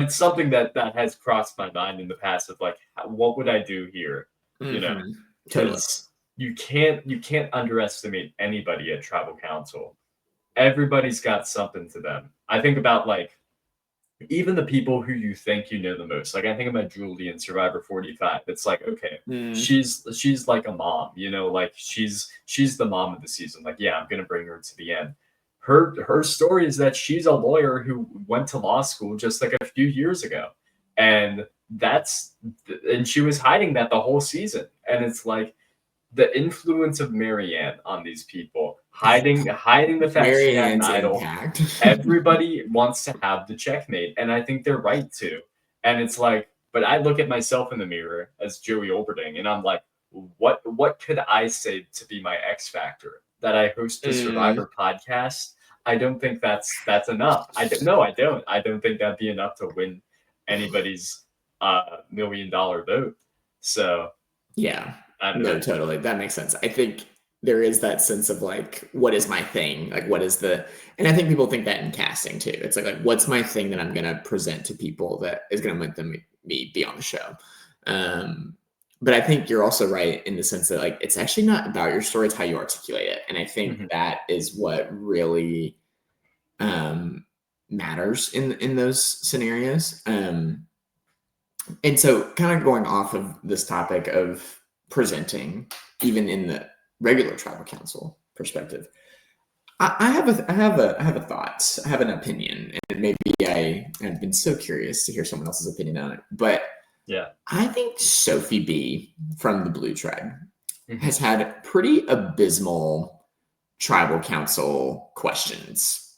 it's something that has crossed my mind in the past of like what would I do here, you know,
Totally.
because you can't underestimate anybody at tribal council. Everybody's got something to them. I think about like even the people who you think you know the most. Like I think about Julie in Survivor 45. It's like, okay, she's like a mom, you know, like she's the mom of the season. Like, yeah, I'm gonna bring her to the end. Her story is that she's a lawyer who went to law school just like a few years ago. And she was hiding that the whole season. And it's like the influence of Marianne on these people, hiding the fact she had an
Marianne's
idol.
impact.
Everybody wants to have the checkmate, and I think they're right to. And it's like, but I look at myself in the mirror as Joey Olberding, and I'm like, what could I say to be my X factor? That I host a Survivor podcast? I don't think that's enough. I don't. I don't think that'd be enough to win anybody's $1 million vote. So
Yeah.
I don't
No,
know.
totally. That makes sense. I think there is that sense of like, what is my thing? Like, what is and I think people think that in casting too. It's like what's my thing that I'm going to present to people that is going to make me be on the show? But I think you're also right in the sense that like, it's actually not about your story, it's how you articulate it. And I think that is what really matters in those scenarios. And so kind of going off of this topic of presenting, even in the regular tribal council perspective, I have a thought. I have an opinion, and maybe I have been so curious to hear someone else's opinion on it. But
yeah,
I think Sophie B from the Blue Tribe has had pretty abysmal tribal council questions.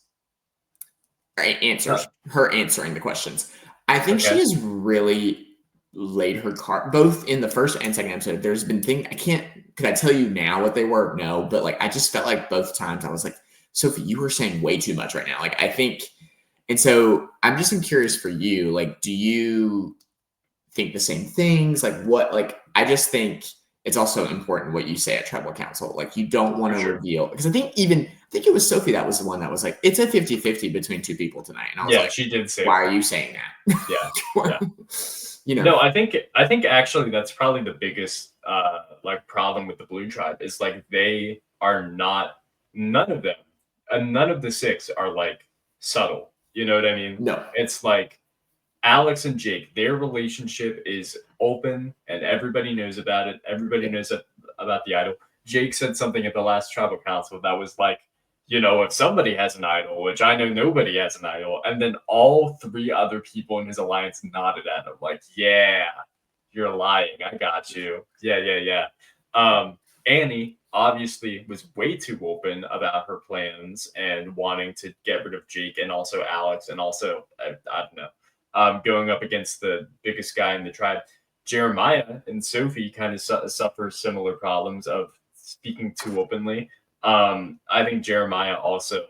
Right, answers. Her answering the questions. I think she has really laid her card both in the first and second episode. There's been things could I tell you now what they were? No, but like I just felt like both times I was like, Sophie, you were saying way too much right now. Like I think, and so I'm just curious for you, like, do you think the same things? Like what, like, I just think it's also important what you say at tribal council. Like you don't want to reveal, because I think it was Sophie that was the one that was like, it's a 50-50 between two people tonight. And I was like,
she did say,
why are you saying that?
Yeah.
You know,
no, I think actually that's probably the biggest like problem with the Blue Tribe is like they are not, none of them, none of the 6 are like subtle. You know what I mean?
No.
It's like Alex and Jake, their relationship is open and everybody knows about it. Everybody knows about the idol. Jake said something at the last tribal council that was like, if somebody has an idol, which I know nobody has an idol, and then all 3 other people in his alliance nodded at him like, yeah, you're lying. I got you. Yeah, yeah, yeah. Annie obviously was way too open about her plans and wanting to get rid of Jake and also Alex and also, I don't know, going up against the biggest guy in the tribe. Jeremiah and Sophie kind of suffer similar problems of speaking too openly. I think Jeremiah also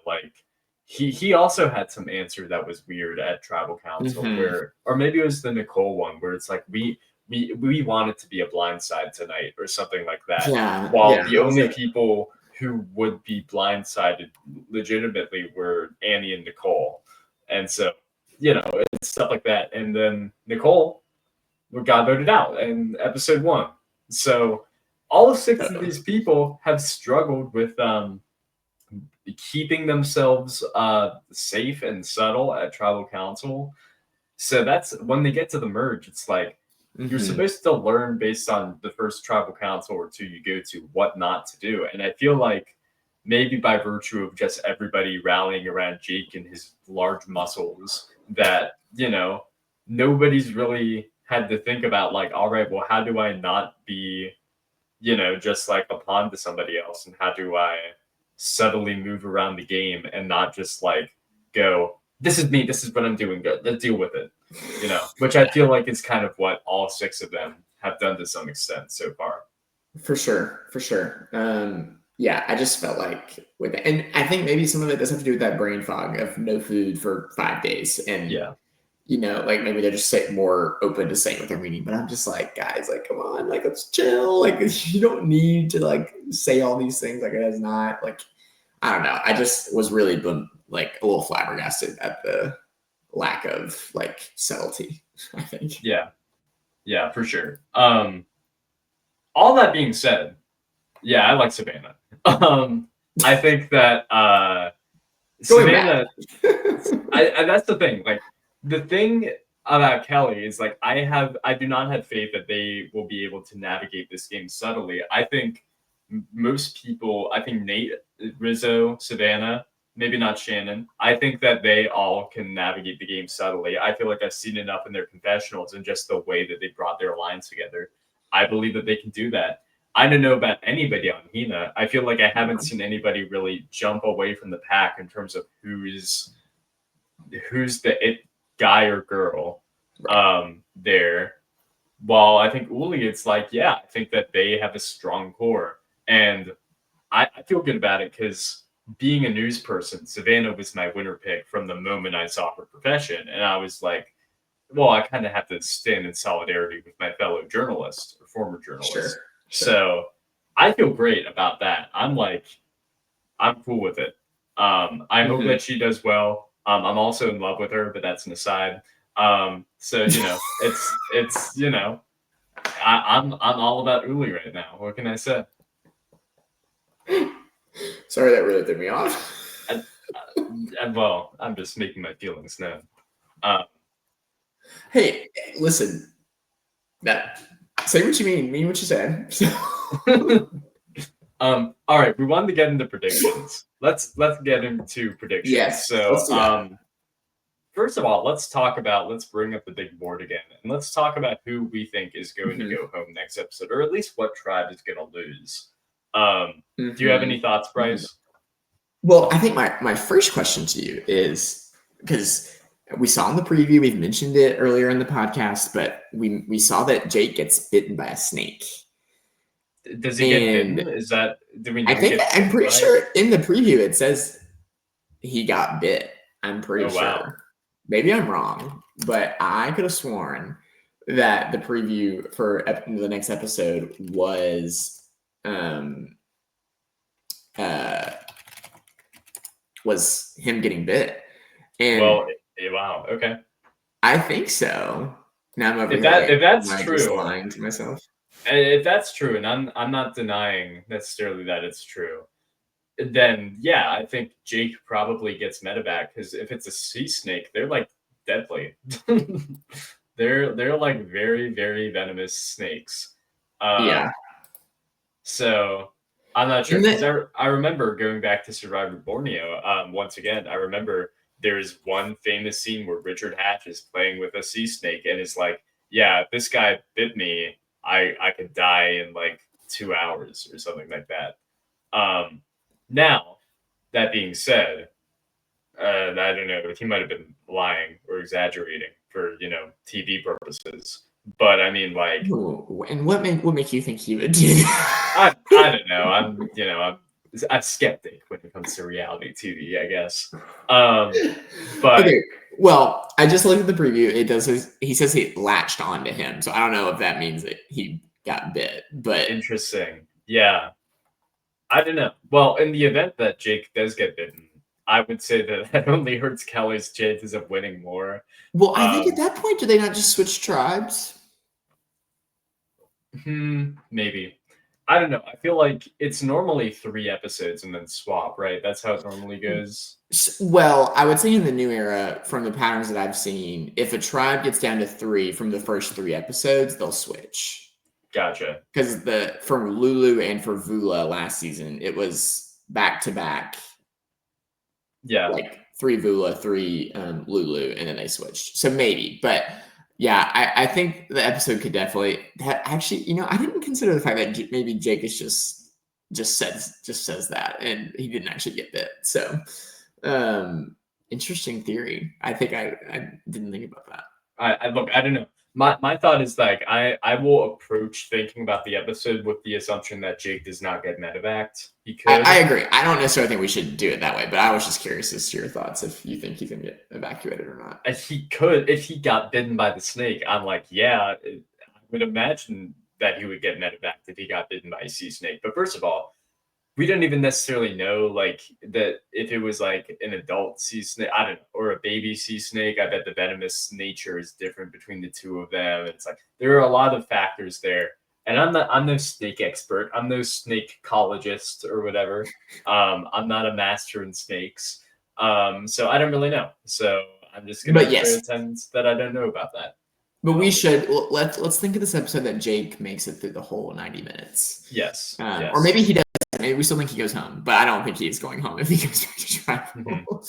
he also had some answer that was weird at tribal council where, or maybe it was the Nicole one where it's like we want it to be a blindside tonight or something like that.
Yeah.
While
yeah.
the only people who would be blindsided legitimately were Annie and Nicole, and so it's stuff like that. And then Nicole got voted out in episode 1. So all 6 of these people have struggled with keeping themselves safe and subtle at tribal council. So that's when they get to the merge, it's like you're supposed to learn based on the first tribal council or 2 you go to what not to do. And I feel like maybe by virtue of just everybody rallying around Jake and his large muscles that, nobody's really had to think about like, all right, well, how do I not be, just like a pawn to somebody else? And how do I subtly move around the game and not just like go, this is me, this is what I'm doing, good, let's deal with it. Which I feel like is kind of what all 6 of them have done to some extent so far.
For sure. Yeah, I just felt like with it, and I think maybe some of it does have to do with that brain fog of no food for 5 days, and like maybe they're just more open to saying what they're meaning. But I'm just like, guys, like, come on, like, let's chill. Like, you don't need to like say all these things. Like, it is not like, I don't know. I just was really like a little flabbergasted at the lack of like subtlety, I think.
Yeah, for sure. All that being said, yeah, I like Savannah. I think that Savannah I that's the thing. Like, the thing about Kelly is like I do not have faith that they will be able to navigate this game subtly. I think most people, I think Nate, Rizzo, Savannah, maybe not Shannon, I think that they all can navigate the game subtly. I feel like I've seen enough in their confessionals and just the way that they brought their lines together. I believe that they can do that. I don't know about anybody on Hina. I feel like I haven't seen anybody really jump away from the pack in terms of who's the it guy or girl there. While I think Uli, it's like, yeah, I think that they have a strong core. And I feel good about it because being a news person, Savannah was my winner pick from the moment I saw her profession. And I was like, well, I kind of have to stand in solidarity with my fellow journalist or former journalist.
Sure.
So I feel great about that. I'm cool with it. I hope that she does well. I'm also in love with her, but that's an aside. So it's I'm all about Uli right now. What can I say?
Sorry, that really threw me off.
Well, I'm just making my feelings known.
Hey, listen. Say what you mean what you said.
All right, we wanted to get into predictions. Let's get into predictions.
Yes.
So first of all, let's bring up the big board again, and let's talk about who we think is going to go home next episode, or at least what tribe is going to lose. Do you have any thoughts, Bryce?
Well, I think my first question to you is, because we saw in the preview, we've mentioned it earlier in the podcast, but we saw that Jake gets bitten by a snake.
Does he get bitten? Is that, do we know?
I'm pretty sure in the preview it says he got bit. I'm pretty sure. Wow. Maybe I'm wrong, but I could have sworn that the preview for the next episode was him getting bit. And
wow, okay.
I think so. Now I'm over
if that's true,
just lying to myself.
If that's true, and I'm not denying necessarily that it's true, then yeah, I think Jake probably gets medevac, because if it's a sea snake, they're like deadly. they're like very, very venomous snakes.
Yeah.
So I'm not sure
And
because
then,
I remember going back to Survivor Borneo. Once again, I remember there's one famous scene where Richard Hatch is playing with a sea snake and it's like, yeah, if this guy bit me, I could die in like 2 hours or something like that. Now that being said, I don't know, he might have been lying or exaggerating for TV purposes. But I mean, like,
and what make you think he would do that?
I don't know. I'm skeptic when it comes to reality TV, I guess. But
Okay, well, I just looked at the preview. He says he latched onto him, so I don't know if that means that he got bit, but
interesting. Yeah, I don't know. Well, in the event that Jake does get bitten, I would say that that only hurts Kelly's chances of winning more.
well, I think at that point, do they not just switch tribes?
Maybe. I don't know. I feel like it's normally 3 episodes and then swap, right? That's how it normally goes.
Well, I would say in the new era, from the patterns that I've seen, if a tribe gets down to 3 from the first 3 episodes, they'll switch.
Gotcha.
Because for Lulu and for Vula last season, it was back to back.
Yeah.
Like 3 Vula, 3 Lulu, and then they switched. So maybe, but yeah, I think the episode could definitely actually, I didn't consider the fact that maybe Jake is just says that and he didn't actually get bit. So interesting theory. I think I didn't think about that.
I look, I don't know. My thought is like I will approach thinking about the episode with the assumption that Jake does not get medevaced. He could.
I agree. I don't necessarily think we should do it that way, but I was just curious as to your thoughts if you think he's gonna get evacuated or not.
He could if he got bitten by the snake. I'm like, yeah, I would imagine that he would get medevaced if he got bitten by a sea snake. But first of all, we don't even necessarily know like that if it was like an adult sea snake, I don't know, or a baby sea snake. I bet the venomous nature is different between the two of them. It's like there are a lot of factors there. And I'm no snake expert. I'm no snake ecologist or whatever. I'm not a master in snakes. So I don't really know. So I'm just gonna pretend that I don't know about that.
But we should let's think of this episode that Jake makes it through the whole 90 minutes.
Yes.
Or maybe he does. Maybe we still think he goes home, but I don't think he's going home if he goes back to tribal.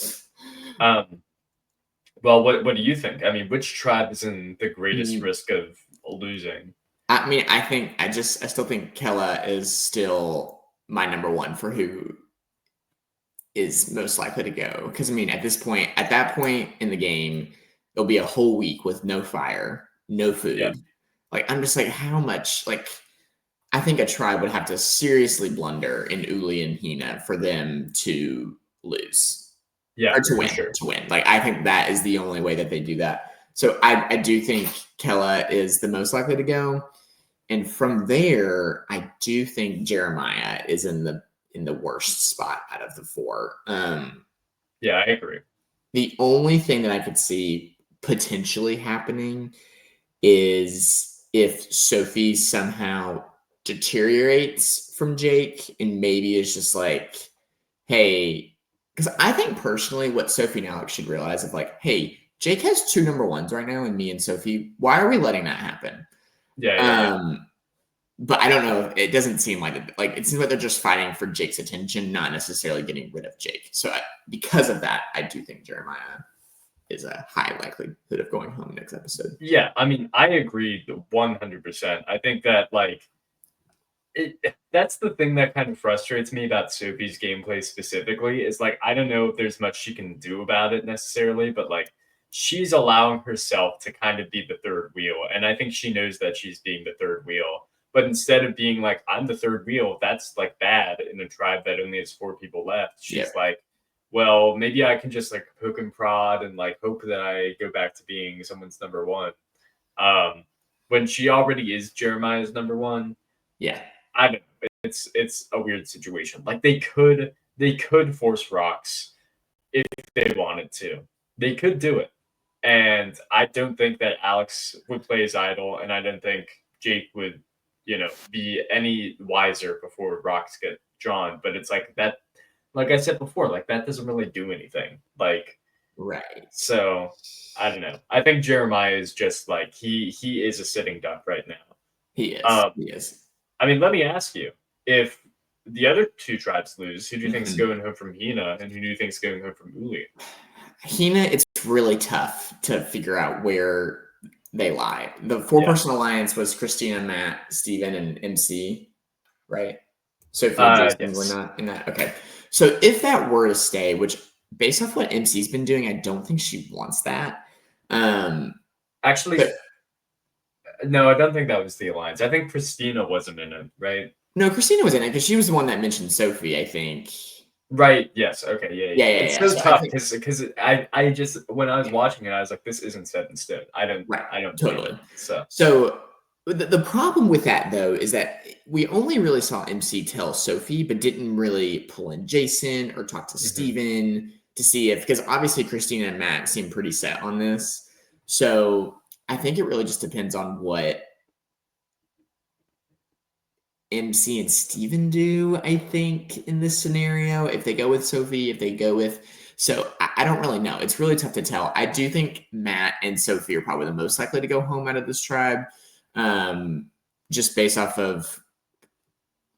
Well, what do you think? I mean, which tribe is in the greatest risk of losing?
I mean, I still think Kella is still my number one for who is most likely to go. Because I mean, at that point in the game, there'll be a whole week with no fire, no food.
Yeah.
Like I'm just like, how much? Like, I think a tribe would have to seriously blunder in Uli and Hina for them to lose.
Yeah,
or to win. To win. Like I think that is the only way that they do that. So I do think Kella is the most likely to go. And from there, I do think Jeremiah is in the worst spot out of the 4.
Yeah, I agree.
The only thing that I could see potentially happening is if Sophie somehow deteriorates from Jake and maybe is just like, hey, because I think personally what Sophie and Alex should realize is like, hey, Jake has 2 number 1s right now and me and Sophie. Why are we letting that happen?
Yeah.
But I don't know. It doesn't seem like it seems like they're just fighting for Jake's attention, not necessarily getting rid of Jake. So because of that, I do think Jeremiah is a high likelihood of going home next episode.
Yeah, I mean, I agree 100%. I think that that's the thing that kind of frustrates me about Sophie's gameplay specifically is like I don't know if there's much she can do about it necessarily, but like she's allowing herself to kind of be the third wheel, and I think she knows that she's being the third wheel. But instead of being like I'm the third wheel, that's like bad in a tribe that only has 4 people left. She's like, well, maybe I can just like poke and prod and like hope that I go back to being someone's number 1. When she already is Jeremiah's number 1.
Yeah.
I don't know. It's a weird situation. Like they could force rocks if they wanted to. They could do it. And I don't think that Alex would play his idol, and I don't think Jake would, be any wiser before rocks get drawn. But it's like that, like I said before, like that doesn't really do anything. Like
right.
So I don't know. I think Jeremiah is just like he is a sitting duck right now.
He is.
I mean, let me ask you, if the other two tribes lose, who do you think's
Mhm.
going home from Hina, and who do you think's going home from Uli?
Hina, it's really tough to figure out where they lie. The four-person alliance was Christina, Matt, Steven, and MC, right? Sophie and Jason were
Yes.
not in that. Okay. So if that were to stay, which based off what MC's been doing, I don't think she wants that.
Actually,
But
no, I don't think that was the alliance. I think Christina wasn't in it, right?
no, Christina was in it because she was the one that mentioned Sophie, I think.
Right. Yes. Okay. Yeah. It's so
So
tough
think,
because I just when I was watching it, I was like, this isn't set in stone. I don't believe
totally.
it. So
The problem with that though is that we only really saw MC tell Sophie, but didn't really pull in Jason or talk to Steven to see if, because obviously Christina and Matt seem pretty set on this. So I think it really just depends on what MC and Steven do, I think, in this scenario. If they go with Sophie, if they go with. So I don't really know. It's really tough to tell. I do think Matt and Sophie are probably the most likely to go home out of this tribe, just based off of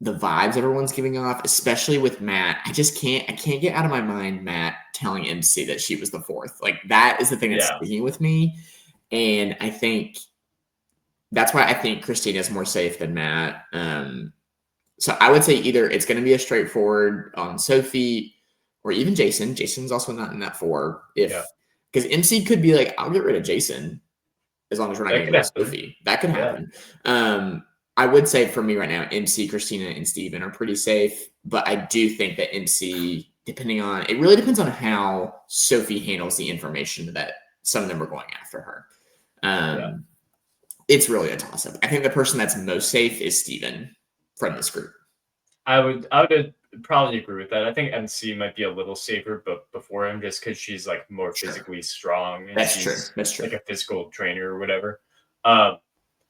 the vibes everyone's giving off, especially with Matt. I can't get out of my mind Matt telling MC that she was the fourth. Like that is the thing that's sticking with me. And I think that's why I think Christina's more safe than Matt. So I would say either it's going to be a straightforward on Sophie or even Jason. Jason's also not in that four. Because MC could be like, I'll get rid of Jason as long as we're not going to get rid of Sophie. That could happen. I would say for me right now, MC, Christina, and Steven are pretty safe. But I do think that MC, it really depends on how Sophie handles the information that some of them are going after her. It's really a toss-up. I think the person that's most safe is Steven from this group.
I would probably agree with that. I think MC might be a little safer, but before him, just because she's like more physically strong. And
That's
she's
true.
Like a physical trainer or whatever.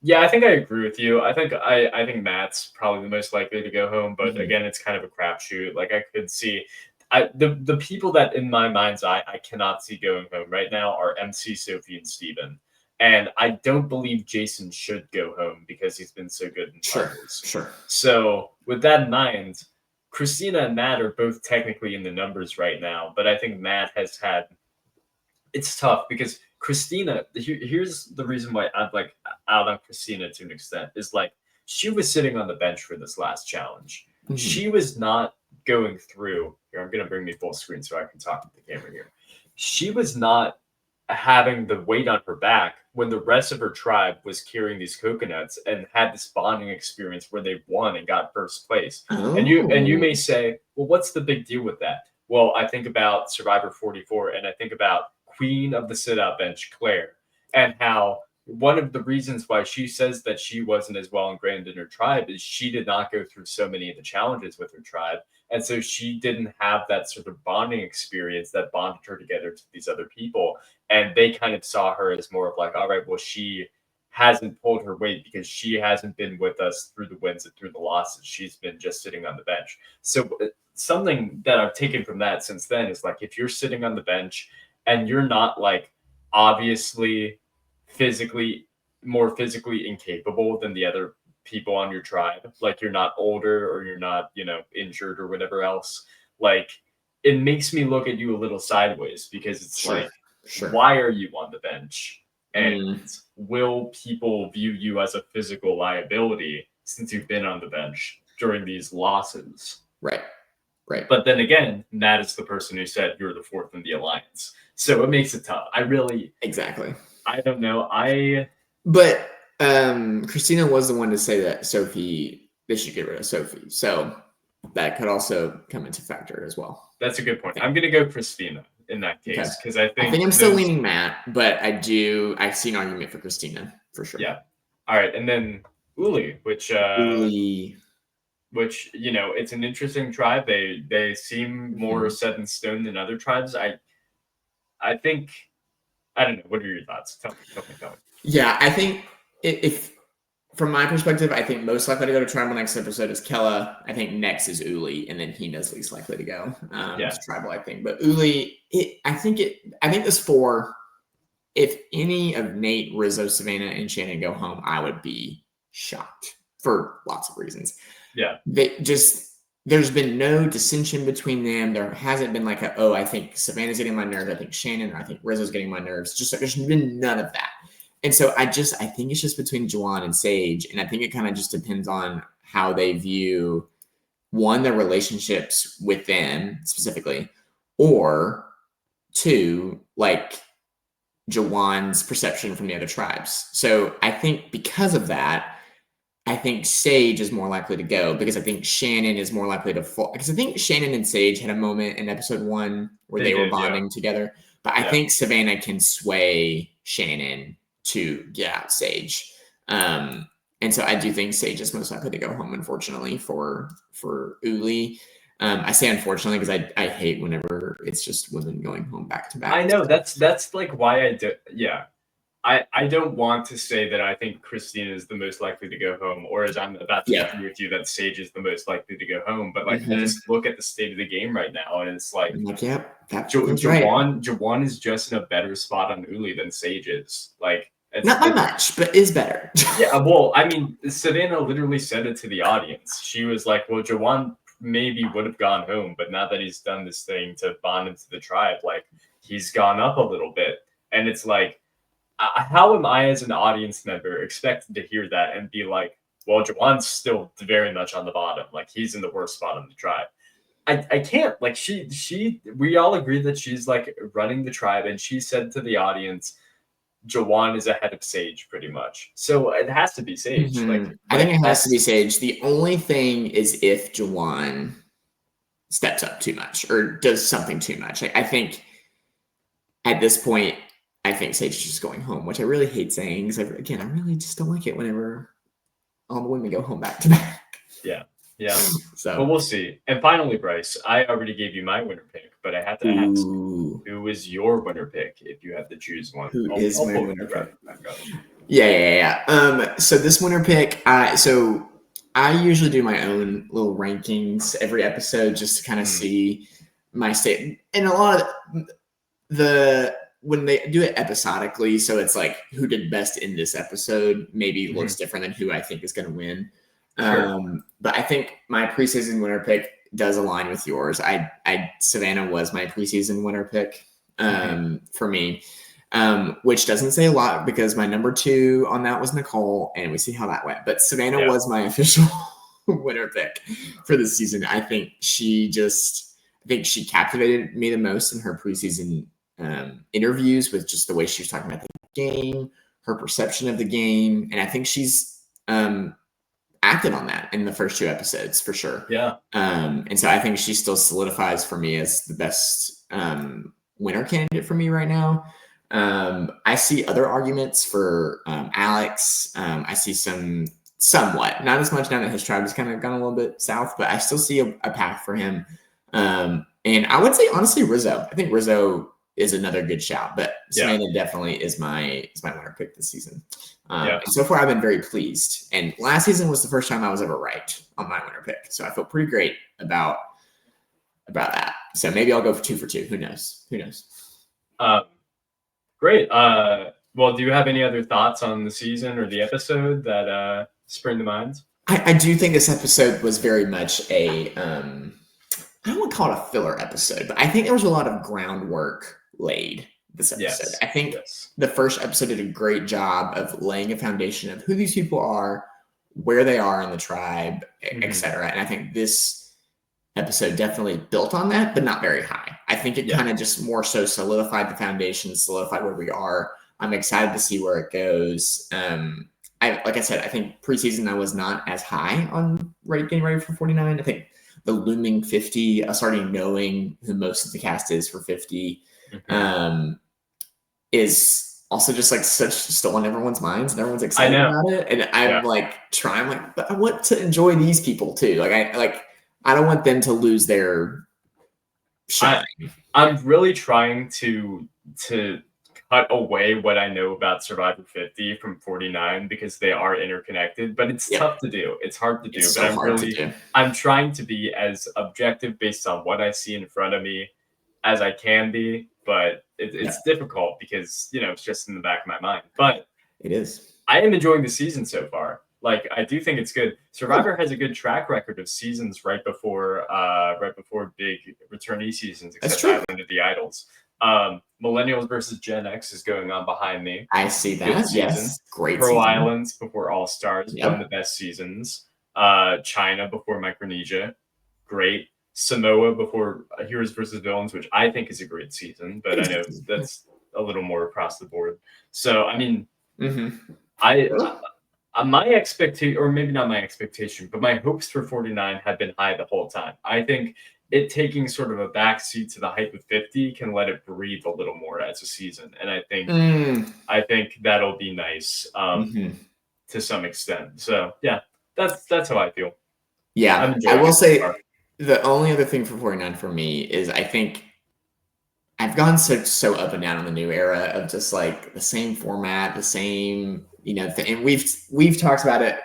Yeah, I think I agree with you. I think Matt's probably the most likely to go home, but again, it's kind of a crapshoot. Like I could see, the people that in my mind's eye I cannot see going home right now are MC, Sophie, and Steven. And I don't believe Jason should go home because he's been so good in finals.
Sure.
So with that in mind, Christina and Matt are both technically in the numbers right now, but I think Matt has had. It's tough because Christina. Here's the reason why I'm like out on Christina to an extent is like she was sitting on the bench for this last challenge. She was not going through. Here, I'm gonna bring me full screen so I can talk to the camera here. She was not having the weight on her back when the rest of her tribe was carrying these coconuts and had this bonding experience where they won and got first place. And you may say, well, what's the big deal with that? Well, I think about Survivor 44 and I think about Queen of the sit-out bench, Claire, and how one of the reasons why she says that she wasn't as well ingrained in her tribe is she did not go through so many of the challenges with her tribe. And so she didn't have that sort of bonding experience that bonded her together to these other people. And they kind of saw her as more of like, all right, well, she hasn't pulled her weight because she hasn't been with us through the wins and through the losses. She's been just sitting on the bench. So something that I've taken from that since then is like, if you're sitting on the bench and you're not like obviously more physically incapable than the other people on your tribe, like you're not older or you're not, injured or whatever else, like it makes me look at you a little sideways because it's why are you on the bench? And will people view you as a physical liability since you've been on the bench during these losses?
Right.
But then again, Matt is the person who said you're the fourth in the alliance. So it makes it tough.
Exactly.
I don't know.
But Christina was the one to say that they should get rid of Sophie. So that could also come into factor as well.
That's a good point. I'm going to go Christina in that case because I think
I'm still leaning Matt, but I see an argument for Christina for sure.
Yeah. All right, and then Uli, which it's an interesting tribe. They seem more set in stone than other tribes. I think I don't know. What are your thoughts? Tell me.
Yeah, I think if from my perspective, I think most likely to go to tribal next episode is Kella. I think next is Uli, and then Hina's least likely to go. It's tribal, I think. But Uli, I think this four, if any of Nate, Rizzo, Savannah, and Shannon go home, I would be shocked for lots of reasons.
Yeah.
They just there's been no dissension between them. There hasn't been like I think Savannah's getting my nerves. I think Shannon, or I think Rizzo's getting my nerves. Just like there's been none of that. And so I think it's just between Juwan and Sage. And I think it kind of just depends on how they view, one, their relationships with them specifically, or two, like Juwan's perception from the other tribes. So I think because of that, I think Sage is more likely to go, because I think Shannon is more likely to fall. Because I think Shannon and Sage had a moment in episode 1 where they were bonding together. But I think Savannah can sway Shannon to get out Sage. And so I do think Sage is most likely to go home, unfortunately, for Uli. I say unfortunately because I hate whenever it's just women going home back to back.
I know, that's like why I do. Yeah. I don't want to say that I think Christina is the most likely to go home, or as I'm about to agree with you that Sage is the most likely to go home. But like, I just look at the state of the game right now, and it's like, Juwan is just in a better spot on Uli than Sage is. Like,
not by much, but is better.
Yeah, well, I mean, Savannah literally said it to the audience. She was like, well, Juwan maybe would have gone home, but now that he's done this thing to bond into the tribe, like, he's gone up a little bit. And it's like, how am I, as an audience member, expected to hear that and be like, well, Juwan's still very much on the bottom. Like, he's in the worst spot on the tribe. I can't. Like, we all agree that she's, like, running the tribe, and she said to the audience, Juwan is ahead of Sage, pretty much. So it has to be Sage.
I think it has to be Sage. The only thing is if Juwan steps up too much or does something too much. I think at this point, I think Sage is just going home, which I really hate saying, because I really just don't like it whenever all the women go home back to back.
Yeah. So, but we'll see. And finally, Bryce, I already gave you my winner pick, but I have to ask, who is your winner pick if you have to choose one?
Who is my winner pick? Yeah. So this winner pick, I usually do my own little rankings every episode just to kind of see my state. And a lot of when they do it episodically, so it's like who did best in this episode maybe looks different than who I think is going to win. Sure. But I think my preseason winner pick does align with yours. Savannah was my preseason winner pick for me, which doesn't say a lot because my number 2 on that was Nicole, and we see how that went. But Savannah was my official winner pick for this season. I think she captivated me the most in her preseason interviews, with just the way she was talking about the game, her perception of the game, and I think she's acted on that in the first 2 episodes for sure.
Yeah.
And so I think she still solidifies for me as the best winner candidate for me right now. I see other arguments for Alex. I see somewhat, not as much now that his tribe has kind of gone a little bit south, but I still see a path for him. And I would say honestly Rizzo. I think Rizzo is another good shout, but Savannah definitely is my winner pick this season. And so far I've been very pleased. And last season was the first time I was ever right on my winner pick. So I feel pretty great about that. So maybe I'll go for 2 for 2. Who knows?
Great. Well, do you have any other thoughts on the season or the episode that spring to mind?
I do think this episode was very much I don't want to call it a filler episode, but I think there was a lot of groundwork laid this episode. I think the first episode did a great job of laying a foundation of who these people are, where they are in the tribe, etc. And I think this episode definitely built on that, but not very high. I think it kind of just more so solidified the foundation, solidified where we are. I'm excited to see where it goes. Like I said, I think preseason I was not as high on getting ready for 49. I think the looming 50, us already knowing who most of the cast is for 50, is also just like still on everyone's minds, and everyone's excited about it. And I'm but I want to enjoy these people too. I don't want them to lose their shine.
I'm really trying to cut away what I know about Survivor 50 from 49 because they are interconnected, but it's tough to do. It's hard to do, but I'm trying to be as objective based on what I see in front of me as I can be, but it's difficult because, it's just in the back of my mind, but
it is.
I am enjoying the season so far. Like, I do think it's good. Survivor has a good track record of seasons right before big returnee seasons,
That's
except
true.
Island of the Idols. Millennials versus Gen X is going on behind me.
I see
Good
that.
season.
Yes. Great
Pearl
season.
Islands before All Stars,
Yep.
one of the best seasons. China before Micronesia, great. Samoa before Heroes versus Villains, which I think is a great season, but I know that's a little more across the board. So, I mean, my expectation, or maybe not my expectation, but my hopes for 49 have been high the whole time. I think it taking sort of a backseat to the hype of 50 can let it breathe a little more as a season, and I think that'll be nice to some extent. So yeah, that's how I feel.
Yeah, I will say the only other thing for 49 for me is I think I've gone so up and down in the new era of just like the same format, the same, and we've talked about it.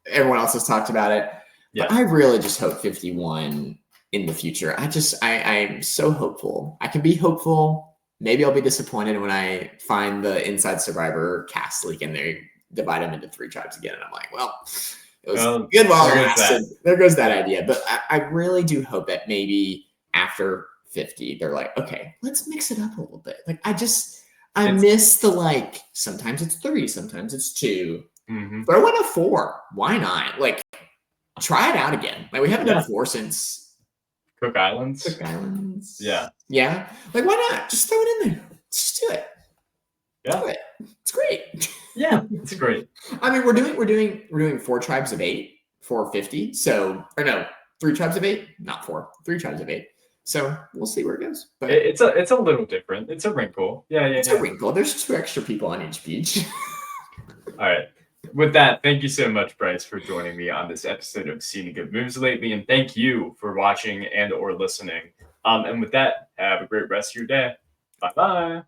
Everyone else has talked about it. But I really just hope 51 in the future. I'm so hopeful. I can be hopeful. Maybe I'll be disappointed when I find the Inside Survivor cast leak and they divide them into 3 tribes again. And I'm like, well, it was good while it lasted. There goes that idea. But I really do hope that maybe after 50, they're like, okay, let's mix it up a little bit. Like, I miss the, like, sometimes it's 3, sometimes it's 2. Throw in a 4. Why not? Like, try it out again. Like, we haven't done 4 since
Cook Islands. Yeah.
Yeah. Like, why not? Just throw it in there. Just do it.
Yeah.
Do it. It's great.
Yeah, it's great.
I mean, we're doing 4 tribes of 8 for 50. So, or no, 3 tribes of 8, not 4. 3 tribes of 8. So we'll see where it goes. But
it's a little different. It's a wrinkle. Yeah.
It's a wrinkle. There's 2 extra people on each beach.
All right. With that, thank you so much, Bryce, for joining me on this episode of Seeing Good Moves Lately, and thank you for watching and or listening. And with that, have a great rest of your day. Bye-bye.